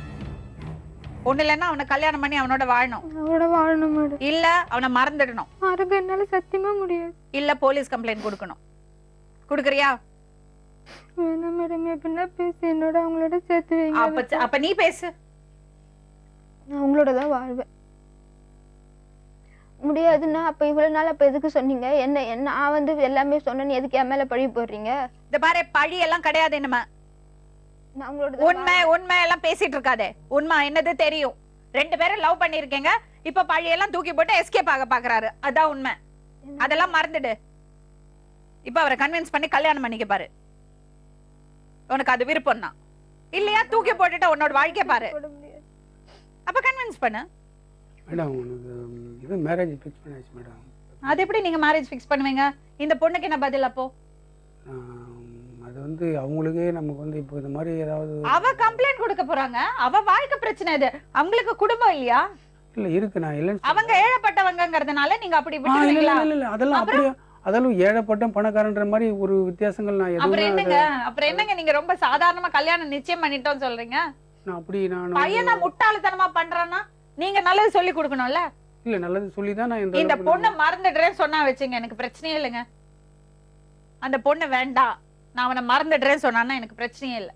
ஒண்ணு இல்லைன்னா அவனை கல்யாணம் பண்ணி அவனோட வாழணும், அவரோட வாழணும் மேடம். இல்ல அவனை மறந்துடணும், மறக்க என்னால சத்தியமா முடியாது. இல்ல போலீஸ் கம்ப்ளைண்ட் கொடுக்கணும். கொடுக்கறியா? வேணாம் மேடம், எப்படின்னா பேசி என்னோட அவங்களோட சேர்த்து வைங்க. அப்ப நீ பேசு. நான் உங்களோட தான் வாழ்வேன். முடியாதுன்னா அப்ப இவ்வளவு நாள் அப்ப எதுக்கு சொன்னீங்க? என்ன நான் வந்து எல்லாமே சொன்னேன்னு எதுக்கு என் மேல பழி போடுறீங்க? இந்த பாரு, பழி எல்லாம் கிடையாது. என்னமா நான் உங்களோட உண்மை எல்லாம் பேசிட்டு இருக்காதே. உண்மை என்னது தெரியும். 2 பேரும் லவ் பண்ணிருக்கீங்க, இப்ப பழி எல்லாம் தூக்கி போட்டு எஸ்கேப் ஆக பாக்குறாரு. அதான் உண்மை. அதெல்லாம் மறந்துடு. இப்ப அவரை கன்வின்ஸ் பண்ணி கல்யாணம் பண்ணிக்க பாரு. உனக்கு அது விருப்பம் தான் இல்லையா? தூக்கி போட்டுட்டு உன்னோட வாழ்க்கை பாரு. போட முடியாது. அப்ப கன்வின்ஸ் பண்ணு. மேடம் உனக்கு இது மேரேஜ் ஃபிக்ஸ் பண்ணியாச்சு மேடம். அது எப்படி நீங்க மேரேஜ் ஃபிக்ஸ் பண்ணுவீங்க? இந்த பொண்ணுக்கு என்ன பதில் அப்போ? அது வந்து அவங்களுக்கே நமக்கு வந்து இப்போ இந்த மாதிரி ஏதாவது அவ கம்ப்ளைண்ட் கொடுக்க போறாங்க. அவ வாழ்க்கை பிரச்சனை இது. அவங்களுக்கு குடும்பம் இல்லையா? இல்ல இருக்கு. நான் இல்லைன்னு அவங்க ஏழைப்பட்டவங்கங்கறதுனால நீங்க அப்படி இல்ல விட்டுருவீங்களா? இல்ல அதெல்லாம் அப்படியே அதெல்லாம் ஏழைப்பட்ட பணக்காரன்ற மாதிரி ஒரு வித்தியாசங்கள் நான் எதுவும் அப்புறம் என்னங்க நீங்க ரொம்ப சாதாரணமா கல்யாணம் நிச்சயம் பண்ணிட்டோம்னு சொல்றீங்க? நான் அப்படி நான் பையனா முட்டாள்தனமா பண்றானா நீங்க நல்லது சொல்லி கொடுக்கணும்ல. இல்ல நல்லது சொல்லி தான் நான் இந்த பொண்ணை மறந்துடுறேன்னு சொன்னா வச்சுங்க, எனக்கு பிரச்சனையே இல்லைங்க. அந்த பொண்ணு வேண்டாம், நான் அவனை மறந்துடுறேன்னு சொன்னான்னா எனக்கு பிரச்சனையே இல்லை.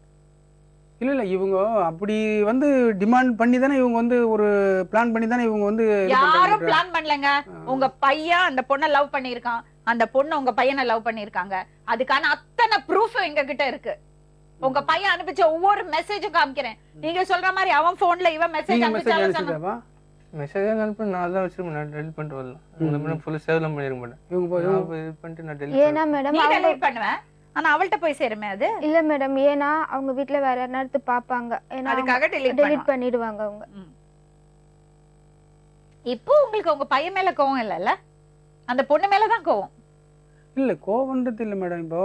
இல்ல இவங்க அப்படி வந்து டிமாண்ட் பண்ணி தானே இவங்க வந்து ஒரு பிளான் பண்ணி தானே இவங்க வந்து யாரும் பிளான் பண்ணலங்க. உங்க பையன் அந்த பொண்ணை லவ் பண்ணிருக்கான், அந்த பொண்ணு உங்க பையனை லவ் பண்ணிருக்காங்க. அதுக்கான அத்தனை ப்ரூஃப் எங்க கிட்ட இருக்கு. உங்க பையன் அனுப்பிச்ச ஒவ்வொரு மெசேஜும் காமிக்கிறேன். நீங்க சொல்ற மாதிரி அவன் போன்ல இவன் மெசேஜ் அனுப்பிச்சாலும் மெசேஜ் அனுப்பி நான் தான் வச்சிருப்பேன். நான் டெலிட் பண்ணிட்டு வரலாம். உங்களை மேடம் ஃபுல்லா சேவ்லாம் பண்ணிருக்க மாட்டேன். இவங்க இது பண்ணிட்டு நான் டெலிட் ஏன்னா மேடம் நீ டெலிட் பண்ணுவேன், ஆனா அவள்கிட்ட போய் சேருமே அது. இல்ல மேடம், ஏன்னா அவங்க வீட்ல வேற யாராவது பாப்பாங்க, அதுக்காக டெலிட் பண்ணிடுவாங்க அவங்க. இப்போ உங்களுக்கு உங்க பையன் மேல கோவம் இல்லல்ல, அந்த பொண்ணு மேலதான் கோவம். இல்ல கோவம்ன்றது இல்ல மேடம். இப்போ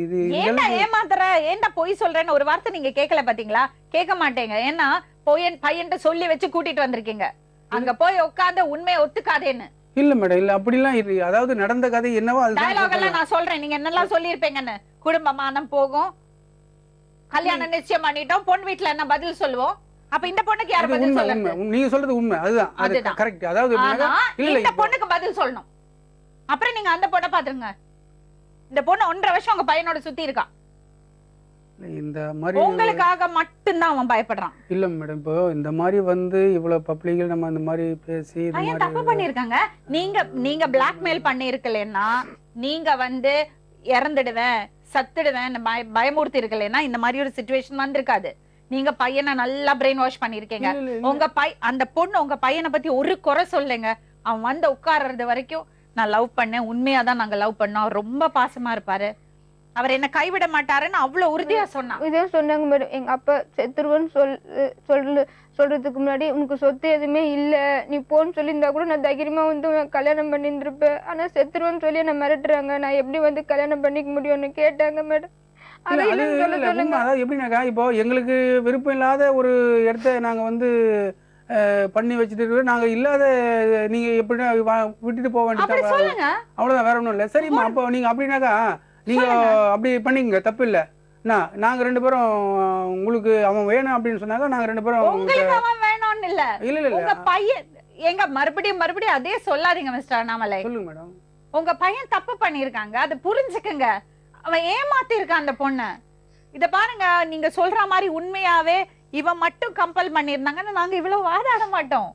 இது ஏன்டா ஏமாத்துற, ஏன்டா பொய் சொல்றேன்னு ஒரு வார்த்தை நீங்க கேட்கல பாத்தீங்களா? கேட்க மாட்டேங்க. ஏன்னா பையன்ட்ட சொல்லி வச்சு கூட்டிட்டு வந்திருக்கீங்க. அங்க போய் உட்கார்ந்து உண்மையை ஒத்துக்காதேன்னு. இல்ல மேடம், இல்ல அப்படிலாம் இது அதாவது நடந்த கதை என்னவோ அது டயலாக் எல்லாம் நான் சொல்றேன், நீங்க என்னெல்லாம் சொல்லிருப்பீங்கன்னு. குடும்பமானம் போகும், கல்யாணம் நிச்சயம் பண்ணிட்டோம், பொண்ணு வீட்டுல என்ன பதில் சொல்லுவோம். அப்ப இந்த பொண்ணுக்கு யார் பதில் சொல்லுங்க? நீங்க சொல்றது உண்மை, அதுதான் அது கரெக்ட். அதாவது இந்த பொண்ணுக்கு பதில் சொல்லணும். அப்புறம் நீங்க அந்த பொண்ணை பாத்துருங்க. இந்த பொண்ணு 1.5 வருஷம் உங்க பையனோட சுத்தி இருக்கா. இந்த மாதிரி உங்களுக்காக மட்டும்தான் அவன் பயப்படுறான். இல்ல மேடம், இப்போ இந்த மாதிரி வந்து இவ்வளவு பப்ளிக்ல நம்ம இந்த மாதிரி பேசி ஏன் தப்பு பண்ணிருக்காங்க? நீங்க பிளாக்மெயில் பண்ணி இருக்கலன்னா, நீங்க வந்து இறந்துடுவேன் சத்துடுவேன் பயமுறுத்தி இருக்கலன்னா இந்த மாதிரி ஒரு சிச்சுவேஷன் வந்திருக்காது. நீங்க பையனை நல்லா பிரெயின் வாஷ் பண்ணிருக்கீங்க. உங்க அந்த பொண்ணு உங்க பையனை பத்தி ஒரு குறை சொல்லுங்க. அவன் வந்து உட்கார்றது வரைக்கும் நான் லவ் பண்ணேன், உண்மையாதான் நாங்க லவ் பண்ணோம், ரொம்ப பாசமா இருப்பாரு, அவர் என்ன கைவிட மாட்டாருன்னு அவ்வளவு உறுதியா சொன்னான். இதே சொன்னாங்க மேடம். எங்க அப்பா செத்துருவன்னு சொல்றதுக்கு முன்னாடி உனக்கு சொத்து எதுவுமே இல்ல, நீ போன்னு சொல்லியிருந்தா கூட நான் தைரியமா வந்து கல்யாணம் பண்ணிருந்திருப்பேன். ஆனா செத்துருவன்னு சொல்லி என்ன மிரட்டுறாங்க, நான் எப்படி வந்து கல்யாணம் பண்ணிக்க முடியும்னு கேட்டாங்க மேடம். எப்படின்னாக்கா, இப்போ எங்களுக்கு விருப்பம் இல்லாத ஒரு இடத்த நாங்க வந்து பண்ணி வச்சுட்டு நாங்க இல்லாத நீங்க எப்படி விட்டுட்டு போக வேண்டியது, அவ்வளவுதான், வேற ஒண்ணும் இல்ல. சரிம்மா, அப்போ நீங்க அப்படின்னாக்கா நீங்க அப்படி பண்ணிக்கங்க, தப்பு இல்ல. நாங்க 2 பேரும் உங்களுக்கு அவன் வேணும் அப்படின்னு சொன்னாங்க. நாங்க 2 பேரும் உங்களுக்கு அவன் வேணும்னு இல்ல. இல்ல உங்க பையன் எங்க மறுபடியும் அதே சொல்லாதீங்க மிஸ்டர் அண்ணாமலை. சொல்லுங்க மேடம். உங்க பையன் தப்பு பண்ணிருக்காங்க, அது புரிஞ்சுக்குங்க. அவன் ஏமாத்தி இருக்கான் அந்த பொண்ணு. இத பாருங்க, நீங்க சொல்ற மாதிரி உண்மையாவே இவன் மட்டும் கம்பல் பண்ணிருந்தாங்கன்னா நாங்க இவ்வளவு வாதாட மாட்டோம்.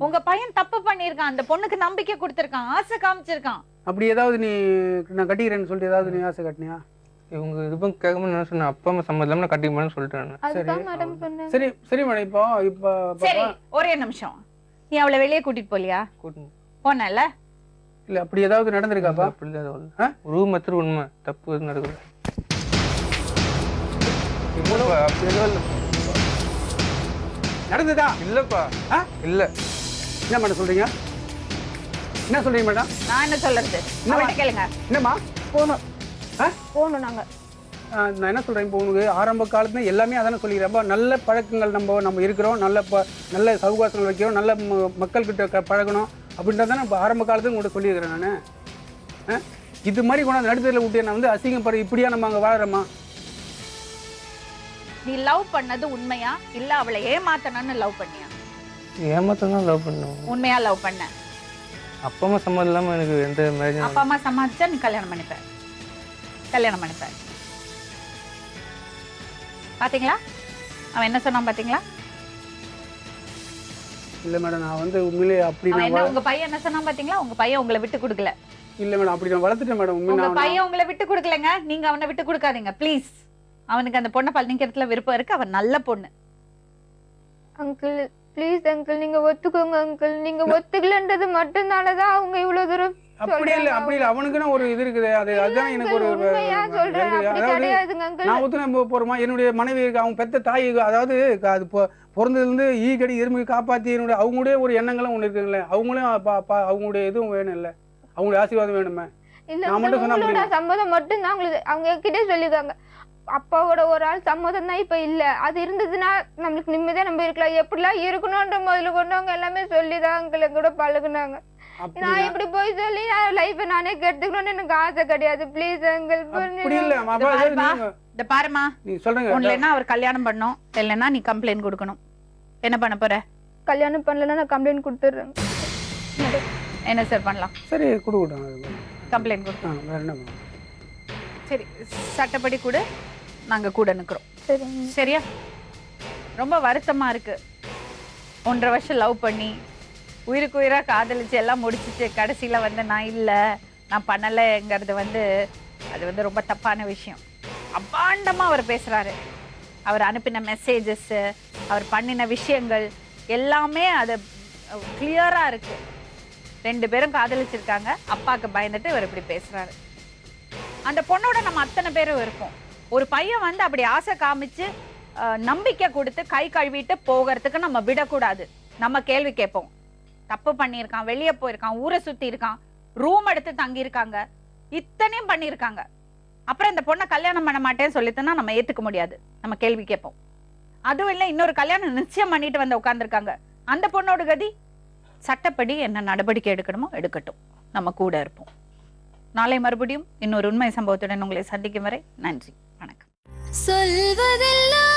உங்க பையன் தப்பு பண்ணிருக்கான், அந்த பொண்ணுக்கு நம்பிக்கை கொடுத்திருக்கான், ஆசை காமிச்சிருக்கான். அப்படி ஏதாவது நீ நான் கட்டிக்கிறேன்னு சொல்லிட்டு ஏதாவது நீ ஆசை கட்டினியா? இவங்க இது கேட்கும்போது என்ன சொன்னேன், அப்பா அம்மா சம்மதம் இல்லாம நான் கட்டிக்கணும்னு சொல்லிட்டேன். அதுதான் மேடம் சொன்னேன். சரி மேடம். இப்போ சரி ஒரே நிமிஷம், நீ அவளை வெளியே கூட்டிட்டு போலியா? போனல இல்ல அப்படி ஏதாவது நடந்திருக்காப்பா? அப்படிதான் ரூம் எத்தனை உண்மை தப்பு எதுவும் நடக்குது. நடந்ததா? இல்லப்பா. இல்ல. என்ன மேடம் சொல்றீங்க? என்ன சொல்றீங்க மேடம்? நான் என்ன சொல்றது கேளுங்க. என்னம்மா போகணும் நாங்க. நான் என்ன சொல்றேன், இப்போ உனக்கு ஆரம்ப காலத்துல எல்லாமே அதானே சொல்லிக்கிறேன். நல்ல பழக்கங்கள் நம்ம இருக்கிறோம், நல்ல சவுகாசங்கள் வைக்கிறோம், நல்ல மக்கள்கிட்ட பழகணும் அப்படின்றதானே இப்போ ஆரம்ப காலத்துல உங்கள்கிட்ட சொல்லியிருக்கிறேன் நான். இது மாதிரி கொண்டாந்து நடுத்தரில் விட்டு நான் வந்து அசிங்கப்படுற இப்படியா நம்ம அங்கே வாழறோமா? நீ லவ் பண்ணது உண்மையா இல்ல அவளை ஏமாத்தணும்னு லவ் பண்ணியா? ஏமாத்தான் லவ் பண்ணுவோம். உண்மையா லவ் பண்ண? அப்பா அம்மா சம்மதம் இல்லாம எனக்கு எந்த மேரேஜ். அப்பா அம்மா சம்மதிச்சா நீ கல்யாணம் பண்ணிப்ப. பாத்தீங்களா அவன் என்ன சொன்னான் பாத்தீங்களா? இல்ல மேடம், நான் வந்து உண்மையிலே அப்படி நான் உங்க பையன் என்ன சொன்னான் பாத்தீங்களா? உங்க பையன் உங்களை விட்டு கொடுக்கல. இல்ல மேடம், அப்படி நான் வளர்த்துட்டேன் மேடம். உங்க பையன் உங்களை விட்டு கொடுக்கலங்க, நீங்க அவனை விட்டு கொடுக்காதீங்க ப்ளீஸ். அவனுக்கு அந்த பொண்ணை பழனிக்கிறதுல விருப்பம் இருக்கு, அவன் நல்ல பொண்ணு. அங்கிள் ப்ளீஸ் அங்கிள், நீங்க ஒத்துக்கோங்க அங்கிள். நீங்க ஒத்துக்கலன்றது மட்டும்தானதான் அவங்க இவ்வளவு தூரம். அப்படி இல்ல அவனுக்குன்னு ஒரு இது இருக்குது. அதுதான் எனக்கு ஒரு நான் ஒத்துன போறோமா, என்னுடைய மனைவி அவங்க பெத்த தாய், அதாவது அது பிறந்ததுல இருந்து ஈகடி எறும்பு காப்பாத்தி என்னுடைய அவங்களுடைய ஒரு எண்ணங்களும் ஒண்ணு இருக்குங்களே, அவங்களும் அவங்களுடைய இதுவும் வேணும் இல்ல, அவங்களுடைய ஆசீர்வாதம் வேணுமே. நான் மட்டும் சொன்னா சம்மதம் மட்டும் தான் உங்களுக்கு அவங்க கிட்டே சொல்லிருக்காங்க. அப்பாவோட ஒரு ஆள் சம்மதம் தான் இப்ப இல்ல. அது இருந்ததுன்னா நம்மளுக்கு நிம்மதியா நம்ம இருக்கலாம். எப்படிலாம் இருக்கணும்ன்ற முதல்ல கொண்டவங்க எல்லாமே சொல்லிதான் அங்கிள் கூட பழகுனாங்க. நான் இப்படி போய் சொல்லி லைஃப் நானே கெடுத்துக்கணும்னு எனக்கு ஆசை கிடையாது. Please uncle. இந்த பாருமா, நீ சொல்றீங்க இல்லைன்னா அவர் கல்யாணம் பண்ணணும், இல்லைன்னா நீ கம்ப்ளைண்ட் கொடுக்கணும். என்ன பண்ண போற? கல்யாணம் பண்ணலன்னா நான் கம்ப்ளைண்ட் கொடுத்துறேன். என்ன சார் பண்ணலாம்? சரி கொடுக்கட்டும், கம்ப்ளைண்ட் கொடுக்கணும். வேற என்ன? சரி சட்டப்படி கூட நாங்க கூட நிக்கிறோம். சரியா? ரொம்ப வருத்தமா இருக்கு. 1.5 வருஷம் லவ் பண்ணி உயிருக்கு உயிரா காதலிச்சு எல்லாம் முடிச்சிட்டு கடைசியில வந்து நான் இல்ல நான் பண்ணலைங்கிறது வந்து அது வந்து ரொம்ப தப்பான விஷயம். அபாண்டமா அவர் பேசுறாரு. அவர் அனுப்பின மெசேஜஸ், அவர் பண்ணின விஷயங்கள் எல்லாமே அது கிளியரா இருக்கு. 2 பேரும் காதலிச்சிருக்காங்க, அப்பாவுக்கு பயந்துட்டு இவர் இப்படி பேசுறாரு. அந்த பொண்ணோட நம்ம அத்தனை பேரும் இருப்போம். ஒரு பையன் வந்து அப்படி ஆசை காமிச்சு நம்பிக்கை கொடுத்து கை கழுவிட்டு போகிறதுக்கு நம்ம விடக்கூடாது. நம்ம கேள்வி கேட்போம். தப்பு பண்ணியிருக்கான், வெளியே போயிருக்கான், ஊரை சுத்தி இருக்கான், ரூம் எடுத்து தங்கி இருக்காங்க, இத்தனையும் பண்ணியிருக்காங்க. அப்புறம் இந்த பொண்ணை கல்யாணம் பண்ண மாட்டேன்னு சொல்லிட்டுனா நம்ம ஏத்துக்க முடியாது. நம்ம கேள்வி கேட்போம். அதுவும் இல்லை, இன்னொரு கல்யாணம் நிச்சயம் பண்ணிட்டு வந்து உட்காந்துருக்காங்க. அந்த பொண்ணோட கதி சட்டப்படி என்ன நடவடிக்கை எடுக்கணுமோ எடுக்கட்டும், நம்ம கூட இருப்போம். நாளை மறுபடியும் இன்னொரு உண்மை சம்பவத்துடன் உங்களை சந்திக்கும் வரை நன்றி, வணக்கம். சொல்வதெல்லாம்